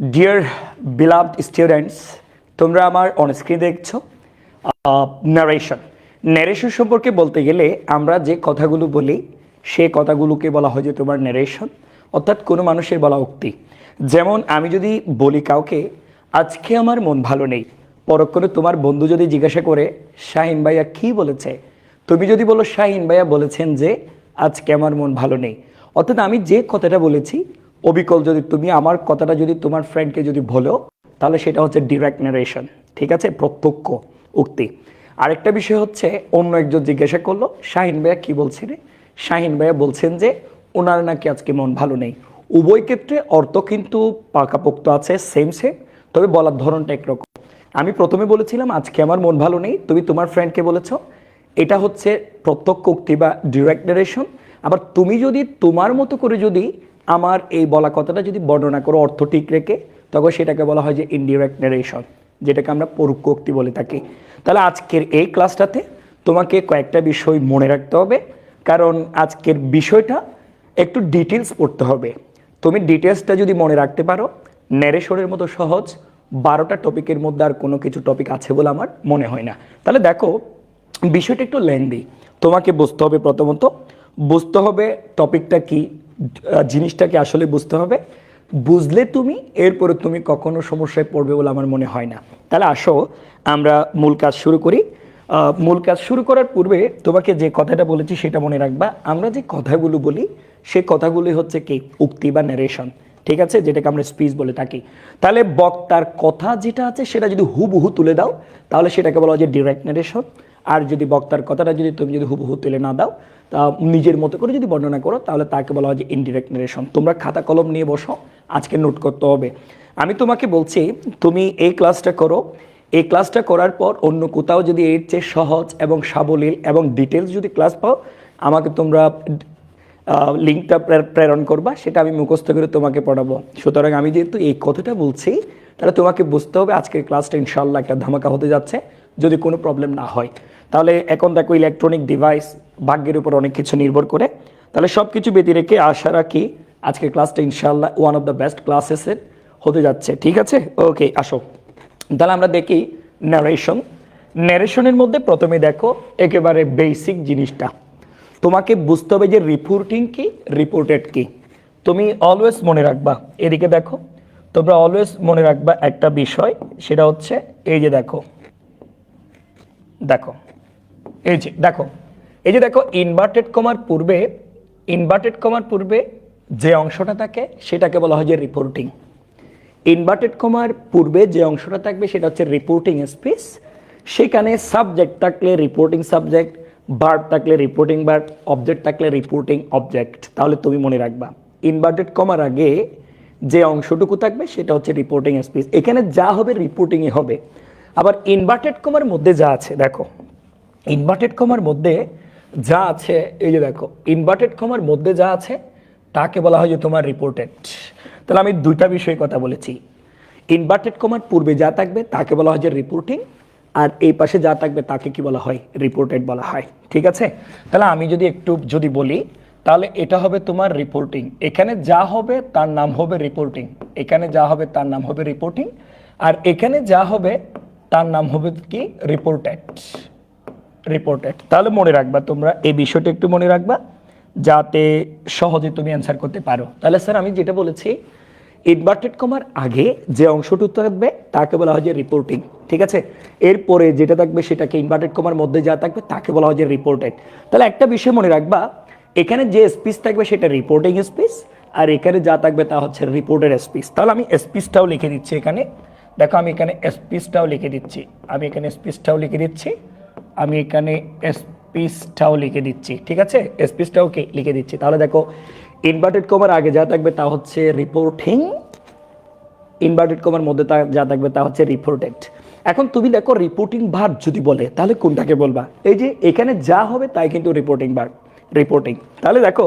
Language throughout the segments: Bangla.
ডিয়ার beloved স্টুডেন্টস, তোমরা আমার অনস্ক্রিন দেখছো ন্যারেশন। ন্যারেশন সম্পর্কে বলতে গেলে আমরা যে কথাগুলো বলি সেই কথাগুলোকে বলা হয় যে তোমার ন্যারেশন, অর্থাৎ কোনো মানুষের বলা উক্তি। যেমন আমি যদি বলি কাউকে আজকে আমার মন ভালো নেই, পরক্ষণে তোমার বন্ধু যদি জিজ্ঞাসা করে শাহিন ভাইয়া কী বলেছে, তুমি যদি বলো শাহিন ভাইয়া বলেছেন যে আজকে আমার মন ভালো নেই, অর্থাৎ আমি যে কথাটা বলেছি অবিকল যদি তুমি আমার কথাটা যদি তোমার ফ্রেন্ডকে যদি বলো তাহলে সেটা হচ্ছে ডিরেক্ট ন্যারেশন, ঠিক আছে, প্রত্যক্ষ উক্তি। আরেকটা বিষয় হচ্ছে অন্য একজন জিজ্ঞাসা করলো শাহিন ভাইয়া কী বলছে রে, শাহিন ভাইয়া বলছেন যে ওনার নাকি আজকে মন ভালো নেই। উভয় ক্ষেত্রে অর্থ কিন্তু পাকাপোক্ত আছে, সেম সেম, তবে বলার ধরনটা একরকম। আমি প্রথমে বলেছিলাম আজকে আমার মন ভালো নেই, তুমি তোমার ফ্রেন্ডকে বলেছো, এটা হচ্ছে প্রত্যক্ষ উক্তি বা ডিরেক্ট ন্যারেশন। আবার তুমি যদি তোমার মতো করে যদি আমার এই বলা কথাটা যদি বর্ণনা করো অর্থ ঠিক রেখে, তখন সেটাকে বলা হয় যে ইনডিরেক্ট ন্যারেশন, যেটাকে আমরা পরোক্ষ উক্তি বলে থাকি। তাহলে আজকের এই ক্লাসটাতে তোমাকে কয়েকটা বিষয় মনে রাখতে হবে, কারণ আজকের বিষয়টা একটু ডিটেলস পড়তে হবে। তুমি ডিটেলসটা যদি মনে রাখতে পারো, ন্যারেশনের মতো সহজ 12টা টপিকের মধ্যে আর কোনো কিছু টপিক আছে বলে আমার মনে হয় না। তাহলে দেখো, বিষয়টা একটু লেন্দি, তোমাকে বুঝতে হবে, প্রথমত বুঝতে হবে টপিকটা কি, জিনিসটাকে আসলে বুঝতে হবে। বুঝলে তুমি এরপরে তুমি কখনো সমস্যায় পড়বে বলে আমার মনে হয় না। তাহলে আসো আমরা মূল কাজ শুরু করি। মূল কাজ শুরু করার পূর্বে তোমাকে যে কথাটা বলেছি সেটা মনে রাখবা। আমরা যে কথাগুলো বলি সেই কথাগুলি হচ্ছে কি উক্তি বা ন্যারেশন, ঠিক আছে, যেটাকে আমরা স্পিচ বলে থাকি। তাহলে বক্তার কথা যেটা আছে সেটা যদি হুবহু তুলে দাও তাহলে সেটাকে বলা হয় যে ডিরেক্ট ন্যারেশন। আর যদি বক্তার কথাটা যদি তুমি যদি হুবহু তুলে না দাও, তা নিজের মতো করে যদি বর্ণনা করো তাহলে তাকে বলা হয় যে ইনডিরেক্ট ন্যারেশন। তোমরা খাতা কলম নিয়ে বসো, আজকে নোট করতে হবে। আমি তোমাকে বলছি তুমি এই ক্লাসটা করো, এই ক্লাসটা করার পর অন্য কোথাও যদি এর চেয়ে সহজ এবং সাবলীল এবং ডিটেলস যদি ক্লাস পাও, আমাকে তোমরা লিঙ্কটা প্রেরণ করবা, সেটা আমি মুখস্থ করে তোমাকে পড়াবো। সুতরাং আমি যেহেতু এই কথাটা বলছি, তাহলে তোমাকে বুঝতে হবে আজকের ক্লাসটা ইনশাল্লাহ একটা ধামাকা হতে যাচ্ছে, যদি কোনো প্রবলেম না হয়। তাহলে এখন দেখো ইলেকট্রনিক ডিভাইস ভাগ্যের উপর অনেক কিছু নির্ভর করে। তাহলে সব কিছু ব্যতী রেখে আশা রাখি আজকের ক্লাসটা ইনশাল্লাহ ওয়ান অফ দ্য বেস্ট ক্লাসেসের হতে যাচ্ছে, ঠিক আছে। ওকে, আসো তাহলে আমরা দেখি ন্যারেশন। ন্যারেশনের মধ্যে প্রথমে দেখো একেবারে বেসিক জিনিসটা তোমাকে বুঝতে হবে যে রিপোর্টিং কি, রিপোর্টেড কি। তুমি অলওয়েজ মনে রাখবা, এদিকে দেখো, তোমরা অলওয়েজ মনে রাখবা একটা বিষয়, সেটা হচ্ছে এই যে দেখো, দেখো এই যে দেখো, এই যে দেখো ইনভার্টেড কমার পূর্বে, ইনভার্টেড কমার পূর্বে যে অংশটা থাকে সেটাকে বলা হয় যে রিপোর্টিং। ইনভার্টেড কমার পূর্বে যে অংশটা থাকবে সেটা হচ্ছে রিপোর্টিং স্পেস। সেখানে সাবজেক্ট থাকলে রিপোর্টিং সাবজেক্ট, ভার্ব থাকলে রিপোর্টিং ভার্ব, অবজেক্ট থাকলে রিপোর্টিং অবজেক্ট। তাহলে তুমি মনে রাখবা ইনভার্টেড কমার আগে যে অংশটুকু থাকবে সেটা হচ্ছে রিপোর্টিং স্পেস। এখানে যা হবে রিপোর্টিংই হবে। আবার ইনভার্টেড কমার মধ্যে যা আছে দেখো, ইনভার্টেড কমার মধ্যে যা আছে এই যে দেখো, ইনভার্টেড কমার মধ্যে যা আছে তাকে বলা হয় যে তোমার রিপোর্টেড। তাহলে আমি দুইটা বিষয়ে কথা বলেছি, ইনভার্টেড কমার পূর্বে যা থাকবে তাকে বলা হয় যে রিপোর্টিং, আর এই পাশে যা থাকবে তাকে কি বলা হয়, রিপোর্টেড বলা হয়, ঠিক আছে। তাহলে আমি যদি একটু যদি বলি তাহলে এটা হবে তোমার রিপোর্টিং। এখানে যা হবে তার নাম হবে রিপোর্টিং, এখানে যা হবে তার নাম হবে রিপোর্টিং, আর এখানে যা হবে তার নাম হবে কি, রিপোর্টেড, রিপোর্টেড। তাহলে মনে রাখবা তোমরা এই বিষয়টা একটু মনে রাখবা যাতে সহজে তুমি অ্যান্সার করতে পারো। তাহলে স্যার আমি যেটা বলেছি ইনভার্টেড কমার আগে যে অংশটুকু থাকবে তাকে বলা হয় যে রিপোর্টিং, ঠিক আছে। এরপরে যেটা থাকবে সেটাকে ইনভার্টেড কমার মধ্যে যা থাকবে তাকে বলা হয় যে রিপোর্টেড। তাহলে একটা বিষয় মনে রাখবা, এখানে যে স্পিচ থাকবে সেটা রিপোর্টিং স্পিচ, আর এখানে যা থাকবে তা হচ্ছে রিপোর্টেড স্পিচ। তাহলে আমি স্পিচটাও লিখে দিচ্ছি এখানে, দেখো আমি এখানে স্পিচটাও লিখে দিচ্ছি, আমি এখানে স্পিচটাও লিখে দিচ্ছি, আমি এখানে স্পিচটাও লিখে দিচ্ছি, ঠিক আছে, স্পিচটাও লিখে দিচ্ছি। তাহলে দেখো ইনভার্টেড কমার আগে যা থাকবে তা হচ্ছে রিপোর্টিং, ইনভার্টেড কমার মধ্যে যা থাকবে তা হচ্ছে রিপোর্টেড। এখন তুমি দেখো রিপোর্টিং ভার্ব যদি বলে তাহলে কোনটাকে বলবা, এই যে এখানে যা হবে তাই কিন্তু রিপোর্টিং ভার্ব, রিপোর্টিং। তাহলে দেখো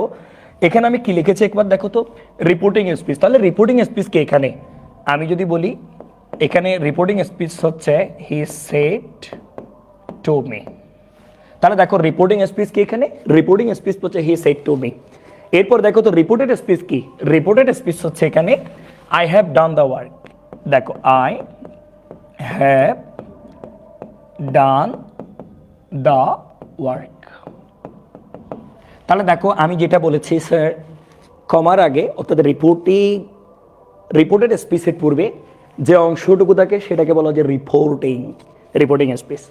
এখানে আমি কি লিখেছি একবার দেখো তো, রিপোর্টিং স্পিচ। তাহলে রিপোর্টিং স্পিচ কি, এখানে আমি যদি বলি এখানে রিপোর্টিং স্পিচ হচ্ছে হি সেড টু মি। তাহলে দেখো রিপোর্টিং স্পিচ কি, এখানে রিপোর্টিং স্পিচ হচ্ছে হি সেড টু মি। এরপর দেখো তো রিপোর্টেড স্পিচ কি, রিপোর্টেড স্পিচ হচ্ছে এখানে I have done the work, দেখো I have done the work. তাহলে দেখো আমি যেটা বলেছি স্যার, কমার আগে অর্থাৎ রিপোর্টেড স্পিচের পূর্বে যে অংশটুকু থাকে সেটাকে বলা হয় যে রিপোর্টিং স্পিচ।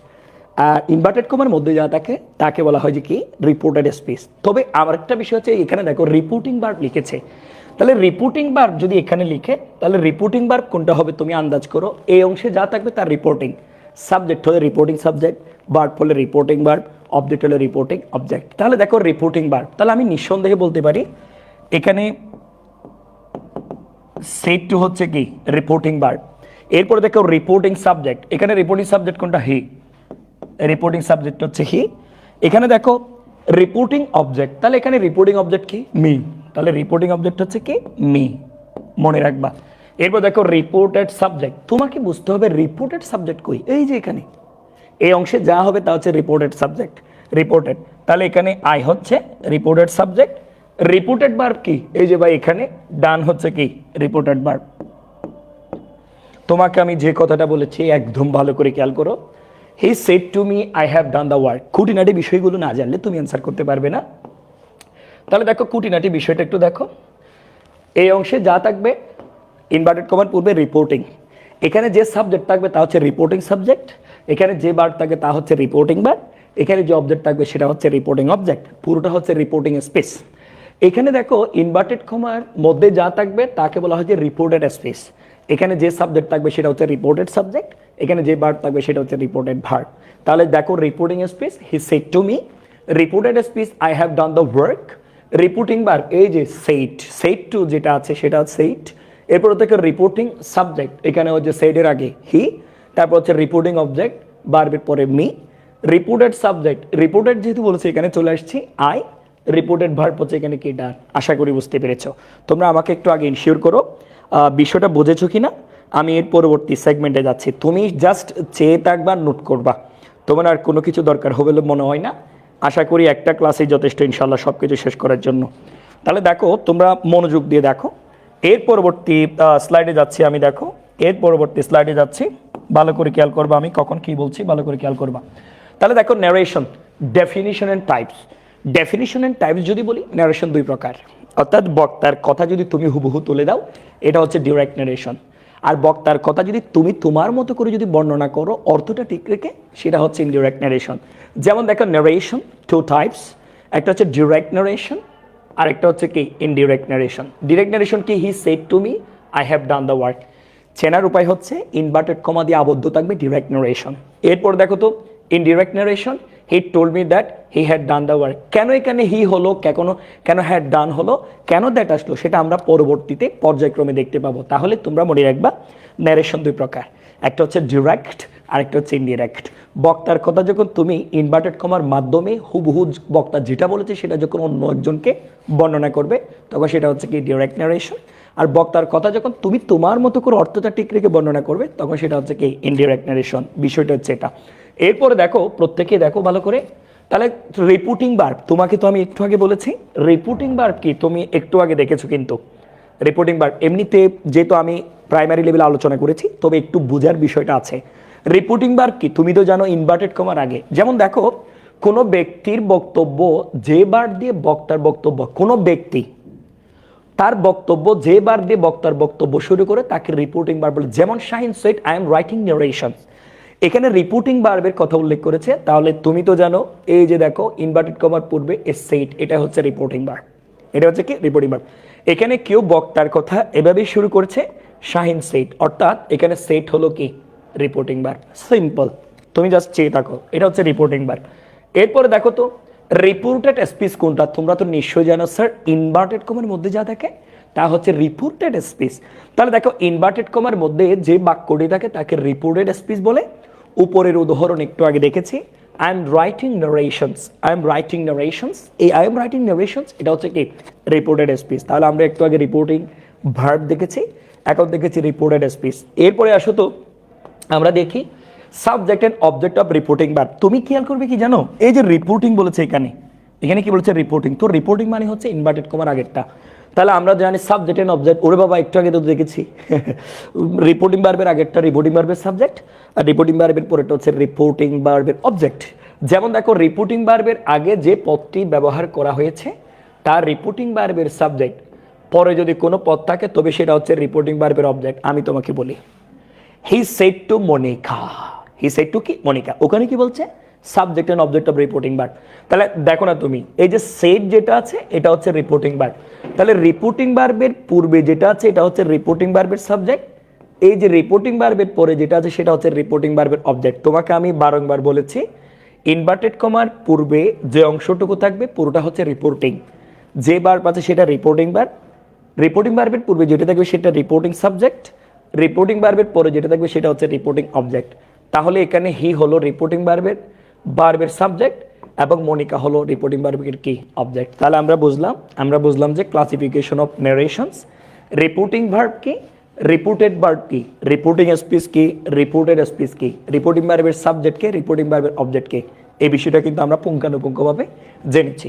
আর ইনভার্টেড কমার মধ্যে যা থাকে তাকে বলা হয় যে কি রিপোর্টেড স্পিচ। তবে আমার একটা বিষয় হচ্ছে এখানে দেখো রিপোর্টিং ভার্ব লিখেছে, তাহলে রিপোর্টিং ভার্ব যদি এখানে লিখে তাহলে রিপোর্টিং ভার্ব কোনটা হবে তুমি আন্দাজ করো। এই অংশে যা থাকবে তার রিপোর্টিং, সাবজেক্ট হলে রিপোর্টিং সাবজেক্ট, ভার্ব হলে রিপোর্টিং ভার্ব, অবজেক্ট হলে রিপোর্টিং অবজেক্ট। তাহলে দেখো রিপোর্টিং ভার্ব, তাহলে আমি নিঃসন্দেহে বলতে পারি এখানে সেট টু হচ্ছে কি রিপোর্টিং ভার্ব। এরপরে দেখো রিপোর্টিং সাবজেক্ট, এখানে রিপোর্টিং সাবজেক্ট কোনটা হি, রিপোর্টিং সাবজেক্ট হচ্ছে হি। এখানে দেখো রিপোর্টিং অবজেক্ট, তাহলে এখানে রিপোর্টিং অবজেক্ট কি মি, তাহলে রিপোর্টিং অবজেক্ট হচ্ছে কি মি, মনে রাখবা। এরপর দেখো রিপোর্টেড সাবজেক্ট, তোমাকে বুঝতে হবে রিপোর্টেড সাবজেক্ট কই, এই যে এখানে এই অংশে যা হবে তা হচ্ছে রিপোর্টেড সাবজেক্ট, রিপোর্টেড। তাহলে এখানে আই হচ্ছে রিপোর্টেড সাবজেক্ট। রিপোর্টেড ভার্ব কি, এই যে ভাই এখানে ডান হচ্ছে কি রিপোর্টেড ভার্ব। তোমাকে আমি যে কথাটা বলেছি একদম ভালো করে খেয়াল করো, হি said to me I have done the work. খুঁটিনাটি বিষয়গুলো না জানলে তুমি অ্যান্সার করতে পারবে না। তাহলে দেখো খুঁটিনাটি বিষয়টা একটু দেখো, এই অংশে যা থাকবে ইনভার্টেড কমার পূর্বে রিপোর্টিং, এখানে যে সাবজেক্ট থাকবে তা হচ্ছে রিপোর্টিং সাবজেক্ট, এখানে যে ভার্ব থাকবে তা হচ্ছে রিপোর্টিং ভার্ব, এখানে যে অবজেক্ট থাকবে সেটা হচ্ছে রিপোর্টিং অবজেক্ট, পুরোটা হচ্ছে রিপোর্টিং স্পেস। এখানে দেখো ইনভার্টেড কমার মধ্যে যা থাকবে তাকে বলা হয় যে রিপোর্টেড স্পেস, এখানে যে সাবজেক্ট থাকবে সেটা হচ্ছে রিপোর্টেড সাবজেক্ট, এখানে যে ভার্ব থাকবে সেটা হচ্ছে রিপোর্টেড ভার্ব। তাহলে দেখো reporting space he said to me, reported space I have done the work, reporting verb এই যে সেড টু যেটা আছে সেটা সেড। এরপর থেকে রিপোর্টিং সাবজেক্ট, এখানে হচ্ছে সেডের আগে হি, তারপর হচ্ছে রিপোর্টিং অবজেক্ট ভার্বের পরে মি, রিপোর্টেড সাবজেক্ট, রিপোর্টেড যেহেতু বলেছে এখানে চলে আসছি আই, রিপোর্টেড ভার্ব হচ্ছে এখানে কি ডান। আশা করি বুঝতে পেরেছো। তোমরা আমাকে একটু আগে ইনশিওর করো বিষয়টা বুঝেছো কিনা। আমি এর পরবর্তী সেগমেন্টে যাচ্ছি, তুমি জাস্ট চেয়ে থাকবা, নোট করবা, তোমার আর কোনো কিছু দরকার হবে বলে মনে হয় না। আশা করি একটা ক্লাসেই যথেষ্ট ইনশাল্লাহ সব কিছু শেষ করার জন্য। তাহলে দেখো তোমরা মনোযোগ দিয়ে দেখো, এর পরবর্তী স্লাইডে যাচ্ছি আমি। দেখো এর পরবর্তী স্লাইডে যাচ্ছি, ভালো করে খেয়াল করবা আমি কখন কি বলছি, ভালো করে খেয়াল করবা। তাহলে দেখো narration, definition and types. Definition and types যদি বলি, ন্যারেশন দুই প্রকার, অর্থাৎ বক্তার কথা যদি তুমি হুবহু তুলে দাও এটা হচ্ছে ডিরেক্ট ন্যারেশন, আর বক্তার কথা যদি তুমি তোমার মতো করে যদি বর্ণনা করো অর্থটা ঠিক রেখে সেটা হচ্ছে ইনডিরেক্ট ন্যারেশন। যেমন দেখো ন্যারেশন টু টাইপস, একটা হচ্ছে ডিরেক্ট ন্যারেশন আর একটা হচ্ছে কি ইনডিরেক্ট ন্যারেশন। ডিরেক্ট ন্যারেশন কি, হি said to me I have done the work. চেনার উপায় হচ্ছে ইনভার্টেড কমা দিয়ে আবদ্ধ থাকবে ডিরেক্ট ন্যারেশন। এরপর দেখো তো indirect narration, he told me that he had done the work. কেন এখানে হি হলো, কেন হ্যাড ডান হলো, কেন দ্যাট আসলো সেটা আমরা পরবর্তীতে পর্যায়ক্রমে দেখতে পাবো। তাহলে তোমরা মনে রাখবা ন্যারেশন দুই প্রকার, একটা হচ্ছে ডিরেক্ট আর একটা হচ্ছে ইনডিরেক্ট। বক্তার কথা যখন তুমি ইনভার্টেড কমার মাধ্যমে হুবহু বক্তা যেটা বলেছে সেটা যখন অন্য একজনকে বর্ণনা করবে তখন সেটা হচ্ছে কি ডিরেক্ট ন্যারেশন, আর বক্তার কথা যখন তুমি তোমার মতো করে অর্থটা ঠিক রেখে বর্ণনা করবে তখন সেটা হচ্ছে কি ইনডিরেক্ট ন্যারেশন। বিষয়টা হচ্ছে এটা। এরপরে দেখো প্রত্যেকে দেখো ভালো করে, তাহলে রিপোর্টিং ভার্ব, তোমাকে তো আমি একটু আগে বলেছি রিপোর্টিং ভার্ব কি, তুমি একটু আগে দেখেছো কিন্তু রিপোর্টিং ভার্ব এমনিতে যেহেতু আমি প্রাইমারি লেভেলে আলোচনা করেছি তবে একটু বোঝার বিষয়টা আছে। রিপোর্টিং ভার্ব কি তুমি তো জানো ইনভার্টেড কমার আগে, যেমন দেখো কোনো ব্যক্তির বক্তব্য যে বার দিয়ে বক্তার বক্তব্য, কোনো ব্যক্তি তার বক্তব্য যে বার দিয়ে বক্তার বক্তব্য শুরু করে তাকে রিপোর্টিং ভার্ব বলে। যেমন Shahin said I am writing narration, এখানে রিপোর্টিং ভার্বের কথা উল্লেখ করেছে। তাহলে তুমি তো জানো এই যে দেখো ইনভার্টেড কমার পূর্বে এ সেড, এটা হচ্ছে রিপোর্টিং ভার্ব, এটা হচ্ছে কি রিপোর্টিং ভার্ব। এখানে কেউ বক্তার কথা এভাবেই শুরু করেছে শাহিন সেড, অর্থাৎ এখানে সেড হলো কি রিপোর্টিং ভার্ব। সিম্পল, তুমি জাস্ট চেয়ে থাকো, এটা হচ্ছে রিপোর্টিং ভার্ব। এরপরে দেখো তো রিপোর্টেড স্পিচ কোনটা, তোমরা তো নিশ্চয়ই জানো স্যার ইনভার্টেড কমার মধ্যে যা থাকে তা হচ্ছে রিপোর্টেড স্পিচ। তাহলে দেখো ইনভার্টেড কমার মধ্যে যে বাক্যটি থাকে তাকে রিপোর্টেড স্পিচ বলে। উপরের উদাহরণ একটু আগে দেখেছি, I am writing narrations, I am writing narrations, এই আই এম রাইটিং নারেশনস এটা হচ্ছে কি রিপোর্টেড স্পিচ। তাহলে আমরা একটু আগে রিপোর্টিং ভার্ব দেখেছি, এখন দেখেছি রিপোর্টেড স্পিচ। এরপরে আসো তো আমরা দেখি subject and object of reporting verb. তুমি খেয়াল করবে কি জানো, এই যে রিপোর্টিং বলেছে এখানে, এখানে কি বলেছে রিপোর্টিং, তো রিপোর্টিং মানে হচ্ছে ইনভার্টেড কমার আগেরটা। তাহলে আমরা জানি সাবজেক্ট এন্ড অবজেক্ট, ওরে বাবা একটু আগে তো দেখেছি রিপোর্টিং ভার্বের আগেরটা রিপোর্টিং ভার্বের সাবজেক্ট, আর রিপোর্টিং ভার্বের পরেটা হচ্ছে রিপোর্টিং ভার্বের অবজেক্ট। যেমন দেখো রিপোর্টিং ভার্বের আগে যে পদটি ব্যবহার করা হয়েছে তার রিপোর্টিং ভার্বের সাবজেক্ট, পরে যদি কোনো পদ থাকে তবে সেটা হচ্ছে রিপোর্টিং ভার্বের অবজেক্ট। আমি তোমাকে বলি he said to Monica, he said to কি মনিকা, ওখানে কি বলছে subject and object of reporting verb. তাহলে দেখো না তুমি এই যে সেড যেটা আছে এটা হচ্ছে রিপোর্টিং ভার্ব, তাহলে রিপোর্টিং ভার্বের পূর্বে যেটা আছে এটা হচ্ছে রিপোর্টিং ভার্বের সাবজেক্ট, এই যে রিপোর্টিং ভার্বের পরে যেটা আছে সেটা হচ্ছে রিপোর্টিং ভার্বের অবজেক্ট। তোমাকে আমি বারংবার বলেছি ইনভার্টেড কমার পূর্বে যে অংশটুকু থাকবে পুরোটা হচ্ছে রিপোর্টিং, যে ভার্ব আছে সেটা রিপোর্টিং ভার্ব, রিপোর্টিং ভার্বের পূর্বে যেটা থাকবে সেটা রিপোর্টিং সাবজেক্ট, রিপোর্টিং ভার্বের পরে যেটা থাকবে সেটা হচ্ছে রিপোর্টিং অবজেক্ট। তাহলে এখানে হি হলো রিপোর্টিং ভার্বের সাবজেক্ট এবং মনিকা হলো রিপোর্টিং ভার্বের কি অবজেক্ট। তাহলে আমরা বুঝলাম যে ক্লাসিফিকেশন অফ নারেশনস, রিপোর্টিং ভার্ব কি, রিপোর্টেড ভার্ব কি, রিপোর্টিং স্পিচ কি, রিপোর্টেড স্পিচ কি, রিপোর্টিং ভার্বের সাবজেক্ট কে, রিপোর্টিং ভার্বের অবজেক্ট কে, এই বিষয়টা কিন্তু আমরা পুঙ্খানুপুঙ্খভাবে জেনেছি।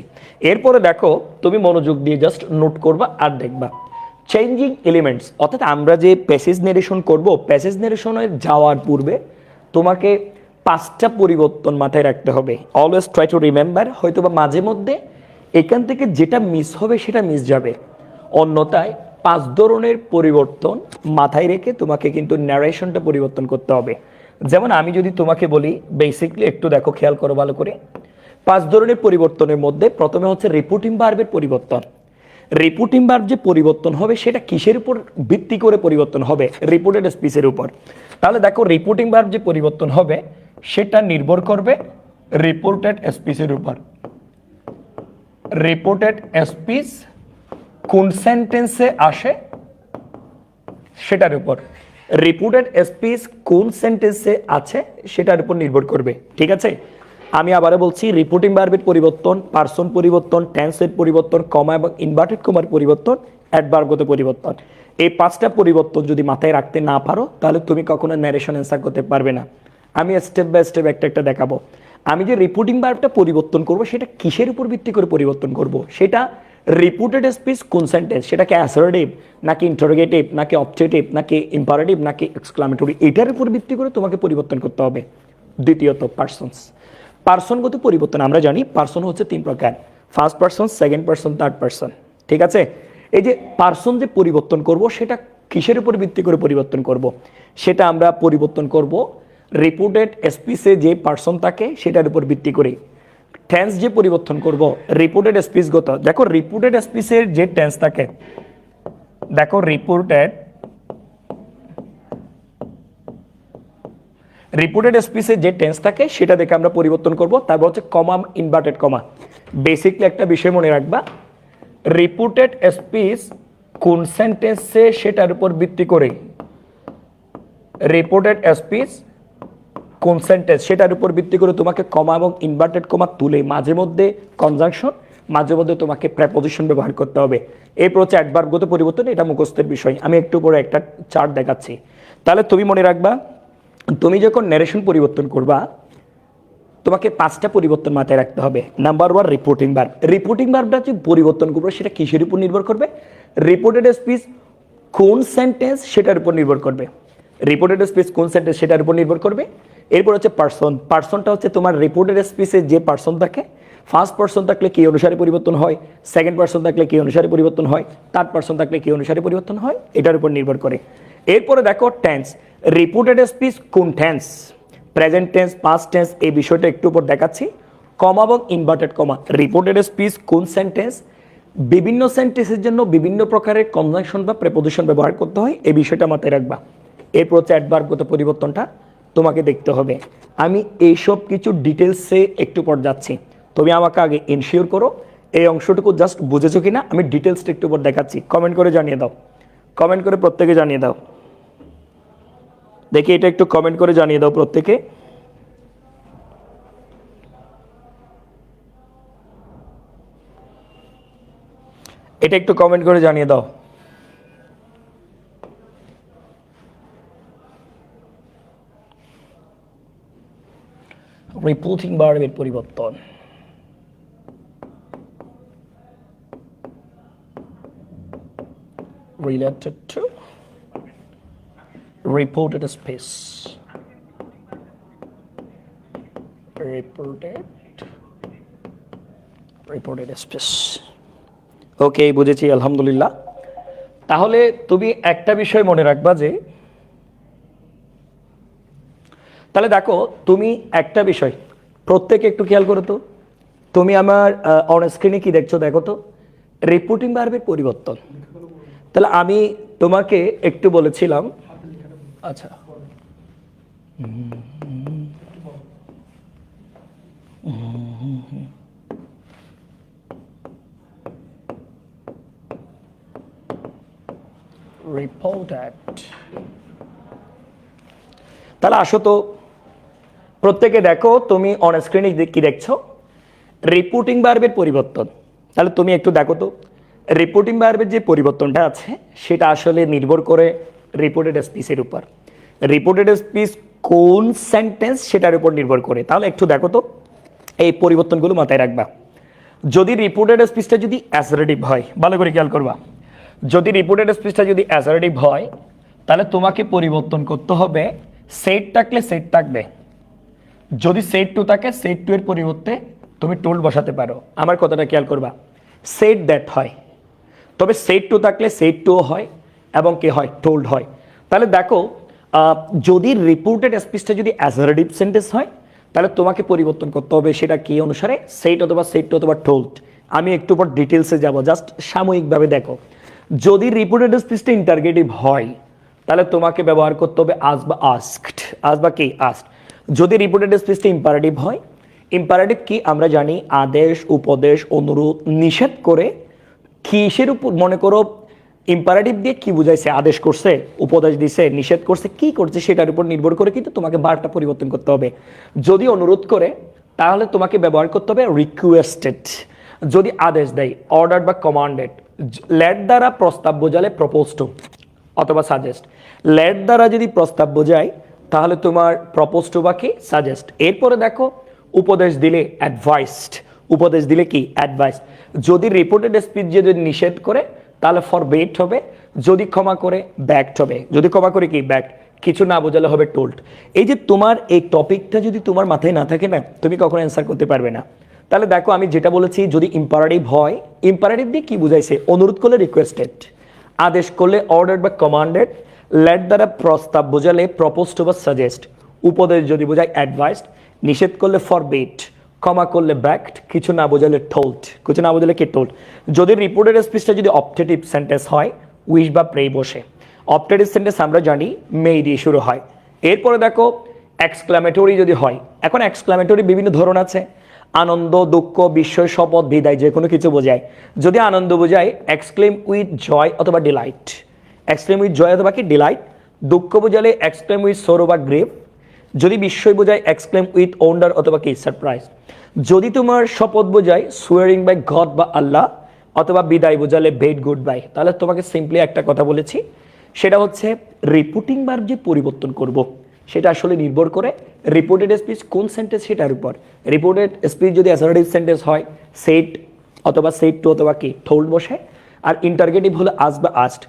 এরপরে দেখো তুমি মনোযোগ দিয়ে জাস্ট নোট করবা আর দেখবা চেঞ্জিং এলিমেন্টস, অর্থাৎ আমরা যে প্যাসেজ নেরেশন করব, প্যাসেজ নেরেশনে যাওয়ার পূর্বে তোমাকে 5টা পরিবর্তন মাথায় রাখতে হবে। অলওয়েজ ট্রাই টু রিমেম্বার, হয়তো বা মাঝে মধ্যে এখান থেকে যেটা মিস হবে সেটা মিস যাবে, অন্যথায় 5 ধরনের পরিবর্তন মাথায় রেখে তোমাকে কিন্তু ন্যারেশনটা পরিবর্তন করতে হবে। যেমন আমি যদি তোমাকে বলি বেসিকলি একটু দেখো, খেয়াল করো ভালো করে, 5 ধরনের পরিবর্তনের মধ্যে প্রথমে হচ্ছে রিপোর্টিং ভার্বের পরিবর্তন। রিপোর্টিং ভার্ব যে পরিবর্তন হবে সেটা কিসের উপর ভিত্তি করে পরিবর্তন হবে? রিপোর্টেড স্পিচের উপর। তাহলে দেখো রিপোর্টিং ভার্ব যে পরিবর্তন হবে সেটা নির্ভর করবে রিপোর্টেড স্পিচের উপর। রিপোর্টেড স্পিচ কোন সেন্টেন্সে আসে সেটার উপর, রিপোর্টেড স্পিচ কোন সেন্টেন্সে আছে সেটার উপর নির্ভর করবে। ঠিক আছে, আমি আবারও বলছি রিপোর্টিং ভার্বের পরিবর্তন, পার্সন পরিবর্তন, টেন্সের পরিবর্তন, কমা এবং ইনভার্টেড কমার পরিবর্তন, অ্যাডভার্বগত পরিবর্তন। এই 5টা পরিবর্তন যদি মাথায় রাখতে না পারো তাহলে তুমি কখনো ন্যারেশন অ্যান্সার করতে পারবে না। আমি স্টেপ বাই স্টেপ একটা দেখাবো। আমি যে রিপোর্টিং ভার্বটা পরিবর্তন করব সেটা কিসের উপর ভিত্তি করে পরিবর্তন করব? সেটা রিপোর্টেড স্পিচ কোন সেন্টেন্স, সেটাকে অ্যাসার্টিভ নাকি ইন্টারোগেটিভ নাকি অবজেক্টিভ নাকি ইম্পারেটিভ নাকি এক্সক্লামেটরি, এটার উপর ভিত্তি করে তোমাকে পরিবর্তন করতে হবে। দ্বিতীয়ত পার্সনস, পার্সনগত পরিবর্তন আমরা জানি পার্সন হচ্ছে 3 প্রকার, first person, second person, third person. ঠিক আছে, এই যে পার্সন যে পরিবর্তন করব সেটা কিসের উপর ভিত্তি করে পরিবর্তন করব? সেটা আমরা পরিবর্তন করব রিপোর্টেড স্পিচে যে পার্সন থাকে সেটার উপর ভিত্তি করে। টেন্স যে পরিবর্তন করব রিপোর্টেড স্পিচগত, দেখো রিপোর্টেড স্পিচের যে টেন্স থাকে, দেখো রিপোর্টেড স্পিচে যে টেন্স থাকে সেটা দেখে আমরা পরিবর্তন করব। তারপর হচ্ছে কমা, ইনভার্টেড কমা। বেসিকলি একটা বিষয় মনে রাখবা, রিপোর্টেড স্পিচ কোন সেন্টেন্সে সেটার উপর ভিত্তি করে, রিপোর্টেড স্পিচ কোন সেন্টেন্স সেটার উপর ভিত্তি করে তোমাকে কমা এবং ইনভার্টেড কমা তুলে মাঝে মধ্যে কনজাংশন, মাঝে মধ্যে তোমাকে প্রেপোজিশন ব্যবহার করতে হবে। এরপর হচ্ছে অ্যাডভার্বগত পরিবর্তন, এটা মুখস্থের বিষয়, আমি একটু পরে একটা চার্ট দেখাচ্ছি। তাহলে তুমি মনে রাখবা তুমি যখন ন্যারেশন পরিবর্তন করবা তোমাকে 5টা পরিবর্তন মাথায় রাখতে হবে। নাম্বার 1 রিপোর্টিং ভার্ব, রিপোর্টিং ভার্বটা যে পরিবর্তন করবো সেটা কিসের উপর নির্ভর করবে? রিপোর্টেড স্পিচ কোন সেন্টেন্স সেটার উপর নির্ভর করবে, রিপোর্টেড স্পিচ কোন সেন্টেন্স সেটার উপর নির্ভর করবে। এরপর হচ্ছে পার্সন, পার্সনটা হচ্ছে তোমার রিপোর্টেড স্পিচে যে পার্সন থাকে, ফার্স্ট পার্সন থাকলে কি অনুসারে পরিবর্তন হয়, সেকেন্ড পার্সন থাকলে কি অনুসারে পরিবর্তন হয়, থার্ড পার্সন থাকলে কি অনুসারে পরিবর্তন হয়, এটার উপর নির্ভর করে। এরপরে দেখো টেন্স, রিপোর্টেড স্পিচ কোন tense, present tense, past tense, এই বিষয়টা একটু উপর দেখাচ্ছি। কমা এবং ইনভার্টেড কমা, রিপোর্টেড স্পিচ কোন সেন্টেন্স, বিভিন্ন সেন্টেন্সের জন্য বিভিন্ন প্রকারের কনজাংশন বা প্রেপোজিশন ব্যবহার করতে হয়, এই বিষয়টা মাথায় রাখবা। এরপর হচ্ছে অ্যাডভার্বগত পরিবর্তনটা তোমাকে দেখতে হবে। আমি এইসব কিছু ডিটেলসে একটু পর যাচ্ছি, তুমি আমাকে আগে ইনশিওর করো এই অংশটুকু জাস্ট বুঝেছো কিনা। আমি ডিটেলসটা একটু পর দেখাচ্ছি, কমেন্ট করে জানিয়ে দাও, কমেন্ট করে প্রত্যেকে জানিয়ে দাও। দেখি এটা একটু কমেন্ট করে জানিয়ে দাও প্রত্যেকে। এটা একটু কমেন্ট করে জানিয়ে দাও। রিপোর্টিং ভার্বের পরিবর্তন, related to reported space. Reported space. ওকে, বুঝেছি, আলহামদুলিল্লাহ। তাহলে তুমি একটা বিষয় মনে রাখবা যে, তাহলে দেখো তুমি একটা বিষয় প্রত্যেকে একটু খেয়াল করো তো, তুমি আমার অন স্ক্রিনে কি দেখছো দেখো তো, রিপোর্টিং ভার্বের পরিবর্তন। তাহলে আমি তোমাকে একটু বলেছিলাম, আচ্ছা reported, তাহলে আসো তো প্রত্যেকে দেখো তুমি অন স্ক্রিনে কি দেখছো, রিপোর্টিং ভার্বের পরিবর্তন। তাহলে তুমি একটু দেখো তো রিপোর্টিং ভার্বের যে পরিবর্তনটা আছে সেটা আসলে নির্ভর করে রিপোর্টেড স্পিচের উপর। রিপোর্টেড স্পিচ কোন সেন্টেন্স সেটার উপর নির্ভর করে। তাহলে একটু দেখো তো এই পরিবর্তনগুলো মাথায় রাখবা। যদি রিপোর্টেড স্পিচটা যদি অ্যাসারেটিভ হয়, ভালো করে খেয়াল করবা, যদি রিপোর্টেড স্পিচটা যদি অ্যাসারেটিভ হয় তাহলে তোমাকে পরিবর্তন করতে হবে, সেট থাকলে সেট থাকবে, যদি সেট টু থাকে সেট টু এর পরিবর্তে তুমি টোল্ড বসাতে পারো। আমার কথাটা খেয়াল করবা, সেট দ্যাট হয়, তবে সেট টু থাকলে সেট টু হয় এবং কি হয়, টোল্ড হয়। তাহলে দেখো যদি রিপোর্টেড স্পিচটা যদি অ্যাসারেটিভ সেন্টেন্স হয় তাহলে তোমাকে পরিবর্তন করতে হবে সেটা কি অনুসারে, সেট অথবা সেট টু অথবা টোল্ড। আমি একটু পর ডিটেলসে যাব, জাস্ট সাময়িকভাবে দেখো। যদি রিপোর্টেড স্পিচটা ইন্টারগেটিভ হয় তাহলে তোমাকে ব্যবহার করতে হবে আজ বা আস্কড, আজ বা কি আস্কড। যদি রিপোর্টেড স্পিচটা ইম্পারেটিভ হয়, ইম্পারেটিভ কি আমরা জানি, আদেশ, উপদেশ, অনুরোধ, নিষেধ করে কিসের উপর, মনে করো ইম্পারেটিভ দিয়ে কি বুঝাইছে, আদেশ করছে, উপদেশ দিছে, নিষেধ করছে, কি করছে সেটার উপর নির্ভর করে কিন্তু তোমাকে বারটা পরিবর্তন করতে হবে। যদি অনুরোধ করে তাহলে তোমাকে ব্যবহার করতে হবে রিকোয়েস্টেড। যদি আদেশ দেয় অর্ডার বা কমান্ডেড। লেট দ্বারা প্রস্তাব বোঝালে প্রপোজ টু অথবা সাজেস্ট। লেট দ্বারা যদি প্রস্তাব বোঝায় তাহলে তোমার প্রপোজ টু বা কি সাজেস্ট। এরপরে দেখো উপদেশ দিলে অ্যাডভাইসড, উপদেশ দিলে কি অ্যাডভাইস। যদি রিপোর্টেড স্পিচ যদি নিষেধ করে তাহলে ফরবেট হবে, যদি ক্ষমা করে ব্যাকড হবে, যদি ক্ষমা করে কি ব্যাকড, কিছু না বোঝালে হবে টোল্ড। এই যে তোমার এই টপিকটা যদি তোমার মাথায় না থাকে না তুমি কখনো অ্যান্সার করতে পারবে না। তাহলে দেখো আমি যেটা বলেছি, যদি ইম্পারেটিভ হয়, ইম্পারেটিভ দিয়ে কি বুঝাইছে, অনুরোধ করলে রিকোয়েস্টেড, আদেশ করলে অর্ডার বা কমান্ডেড, লেট দ্বারা প্রস্তাব বোঝালে প্রপোজ টু বা সাজেস্ট, উপদেশ যদি বোঝায় অ্যাডভাইসড, নিষেধ করলে ফরবিট, ক্ষমা করলে ব্যাকড, কিছু না বোঝালে টোল্ড, কিছু না বোঝালে কি টোল্ড। যদি রিপোর্টেড স্পিচটা যদি অপটেটিভ সেন্টেন্স হয়, উইশ বা প্রে বসে। অপটেটিভ সেন্টেন্স আমরা জানি মে দিয়ে শুরু হয়। এরপরে দেখো এক্সক্লামেটরি যদি হয়, এখন এক্সক্লামেটরি বিভিন্ন ধরন আছে, আনন্দ, দুঃখ, বিস্ময়, শপথ, বিদায়, যে কোনো কিছু বোঝায়। যদি আনন্দ বোঝায় এক্সক্লেম উইথ জয় অথবা ডিলাইট, এক্সক্লেম উইথ জয় অথবা কি ডিলাইট। দুঃখ বোঝালে এক্সক্লেম উইথ সোরো বা গ্রেভ। যদি বিস্ময় বোঝায় এক্সক্লেম উইথ ওন্ডার অথবা কি সারপ্রাইজ। যদি তোমার শপথ বোঝায় সুয়ারিং বাই গড বা আল্লাহ, অথবা বিদায় বোঝালে বেড গুড বাই। তাহলে তোমাকে সিম্পলি একটা কথা বলেছি, সেটা হচ্ছে রিপোর্টিং ভার্ব যে পরিবর্তন করব সেটা আসলে নির্ভর করে রিপোর্টেড স্পিচ কোন সেন্টেন্স সেটার উপর। রিপোর্টেড স্পিচ যদি অ্যাসারেটিভ সেন্টেন্স হয় সেট অথবা সেট টু অথবা কি টোল্ড বসে, আর ইন্টারগেটিভ হলো আজ বা আস্ট।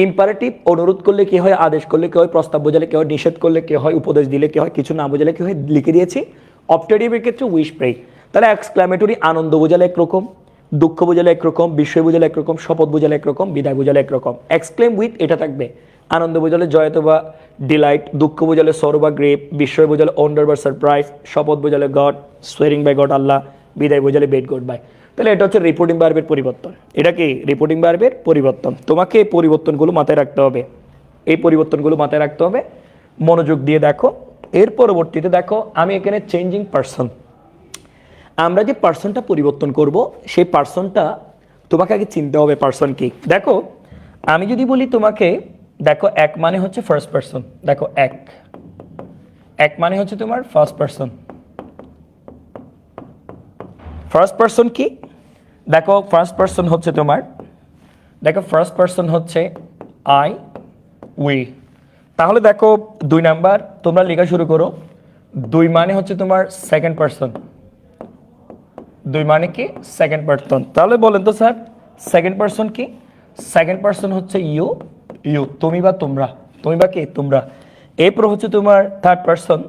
ইম্পারেটিভ অনুরোধ করলে কি হয়, আদেশ করলে কি হয়, প্রস্তাব বোঝালে কি হয়, নিষেধ করলে কি হয়, উপদেশ দিলে কি হয়, কিছু না বোঝালে কি হয়, লিখে দিয়েছি। অপটেটিভের ক্ষেত্রে উইশ প্রে। তাহলে এক্সক্লামেটরি আনন্দ বোঝালে একরকম, দুঃখ বোঝালে একরকম, বিস্ময় বোঝালে একরকম, শপথ বোঝালে একরকম, বিদায় বোঝালে একরকম। এক্সক্লেম উইথ এটা থাকবে, আনন্দ বোঝালে জয় অথবা ডিলাইট, দুঃখ বোঝালে সরো বা গ্রেপ, বিস্ময় বোঝালে ওন্ডার বা সারপ্রাইজ, শপথ বোঝালে গড, সোয়ারিং বাই গড আল্লাহ, বিদায় বোঝালে বেড গড বাই। তাহলে এটা হচ্ছে রিপোর্টিং ভার্বের পরিবর্তন। এটা কি রিপোর্টিং ভার্বের পরিবর্তন। তোমাকে এই পরিবর্তনগুলো মাথায় রাখতে হবে, এই পরিবর্তনগুলো মাথায় রাখতে হবে, মনোযোগ দিয়ে দেখো। এর পরবর্তীতে দেখো আমি এখানে চেঞ্জিং পারসন, আমরা যে পার্সনটা পরিবর্তন করব সেই পার্সনটা তোমাকে আগে চিনতে হবে পার্সন কি। দেখো আমি যদি বলি তোমাকে, দেখো এক মানে হচ্ছে ফার্স্ট পার্সন, দেখো এক, এক মানে হচ্ছে তোমার ফার্স্ট পার্সন। ফার্স্ট পার্সন কি, দেখো ফার্স্ট পার্সন হচ্ছে তোমার, দেখো ফার্স্ট পার্সন হচ্ছে আই, উই। তাহলে দেখো দুই নাম্বার তোমরা লেখা শুরু করো। দুই মানে হচ্ছে তোমার সেকেন্ড পার্সন, দুই মানে কি সেকেন্ড পার্সন। তাহলে বলেন তো স্যার সেকেন্ড পার্সন কি, সেকেন্ড পারসন হচ্ছে ইউ, ইউ তুমি বা তোমরা, তুমি বা কে তোমরা। এরপর হচ্ছে তোমার থার্ড পারসন,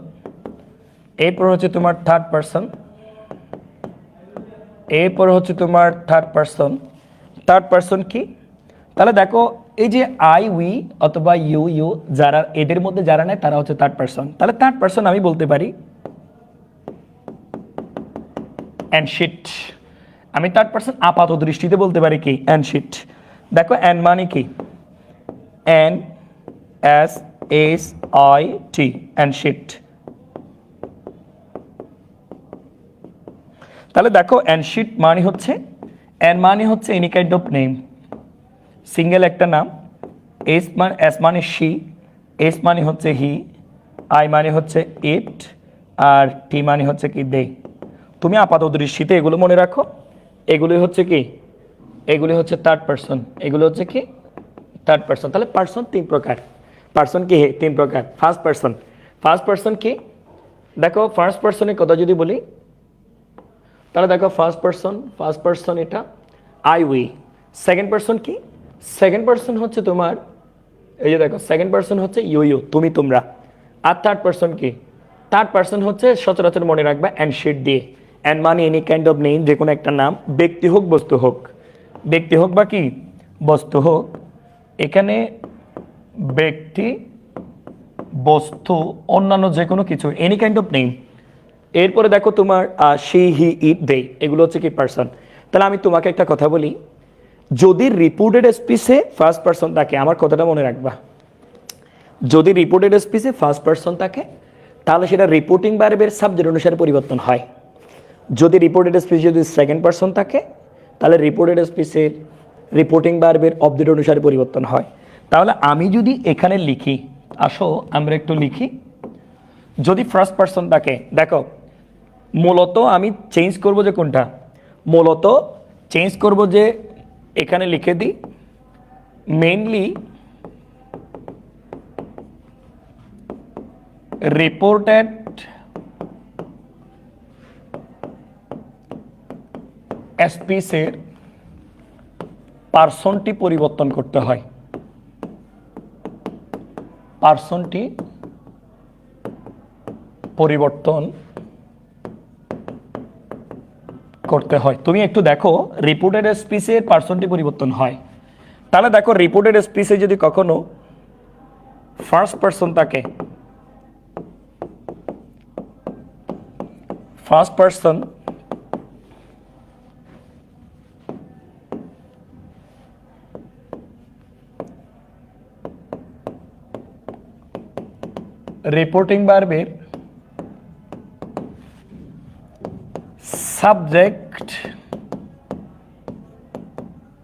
এরপর হচ্ছে তোমার থার্ড পারসন, এরপর হচ্ছে তোমার থার্ড পারসন। থার্ড পারসন কি? তাহলে দেখো এই যে আই উই অথবা ইউ ইউ যারা এদের মধ্যে যারা নেয় তারা হচ্ছে থার্ড পারসন। তাহলে থার্ড পারসন আমি বলতে পারি অ্যান্ড শিট। আমি থার্ড পারসন আপাত দৃষ্টিতে বলতে পারি কি অ্যান্ড শিট। দেখো অ্যান্ড মানে কি? N S S I T and sheet. তাহলে দেখো অ্যান্ড শিট মানে হচ্ছে, অ্যান্ড মানে হচ্ছে any kind of name, single একটা নাম। এস মানে শি, এস মানে হচ্ছে হি, আই মানে হচ্ছে ইট, আর টি মানে হচ্ছে কি দে। তুমি আপাত দৃষ্টিতে এগুলো মনে রাখো। এগুলি হচ্ছে কি? এগুলি হচ্ছে থার্ড পারসন, এগুলো হচ্ছে কি থার্ড পারসন। তাহলে পারসন তিন প্রকার। পারসন কি তিন প্রকার। ফার্স্ট পারসন, ফার্স্ট পারসন কি? দেখো ফার্স্ট পারসনের কথা যদি বলি তাহলে দেখো ফার্স্ট পারসন এটা আই উই। সেকেন্ড পারসন কি? সেকেন্ড পারসন হচ্ছে তোমার এই যে দেখো সেকেন্ড পারসন হচ্ছে ইউ ইউ তুমি তোমরা। আর থার্ড পারসন কি? থার্ড পারসন হচ্ছে সচরাচর মনে রাখবা অ্যান্ড শিট দিয়ে। অ্যান্ড মানে এনি কাইন্ড অফ নেম, যে কোনো একটা নাম, ব্যক্তি হোক বস্তু হোক, ব্যক্তি হোক বা কি বস্তু হোক। এখানে ব্যক্তি, বস্তু, অন্যান্য যে কোনো কিছু, এনি কাইন্ড অফ নেম। এরপরে দেখো তোমার শি হি ইট দে, এগুলো হচ্ছে কি পারসন। তাহলে আমি তোমাকে একটা কথা বলি, যদি রিপোর্টেড স্পিচে ফার্স্ট পারসন থাকে, আমার কথাটা মনে রাখবা, যদি রিপোর্টেড স্পিচে ফার্স্ট পারসন থাকে তাহলে সেটা রিপোর্টিং ভার্বের সাবজেক্ট অনুসারে পরিবর্তন হয়। যদি রিপোর্টেড স্পিচে যদি সেকেন্ড পারসন থাকে তাহলে রিপোর্টেড স্পিচের রিপোর্টিং ভার্বের অবজেক্ট অনুসারে পরিবর্তন হয়। তাহলে আমি যদি এখানে লিখি, আসো আমরা একটু লিখি, যদি ফার্স্ট পারসন থাকে, দেখো মূলত আমি চেঞ্জ করব যে কোনটা, মূলত চেঞ্জ করব যে এখানে লিখে দিই মেইনলি রিপোর্টেড স্পিচের পার্সনটি পরিবর্তন করতে হয়, পার্সনটি পরিবর্তন করতে হয়। তুমি একটু দেখো রিপোর্টেড স্পিচের পার্সনটি পরিবর্তন হয়। তাহলে দেখো রিপোর্টেড স্পিচে যদি কখনো ফার্স্ট পারসন থাকে, ফার্স্ট পারসন রিপোর্টিং ভার্বের সাবজেক্ট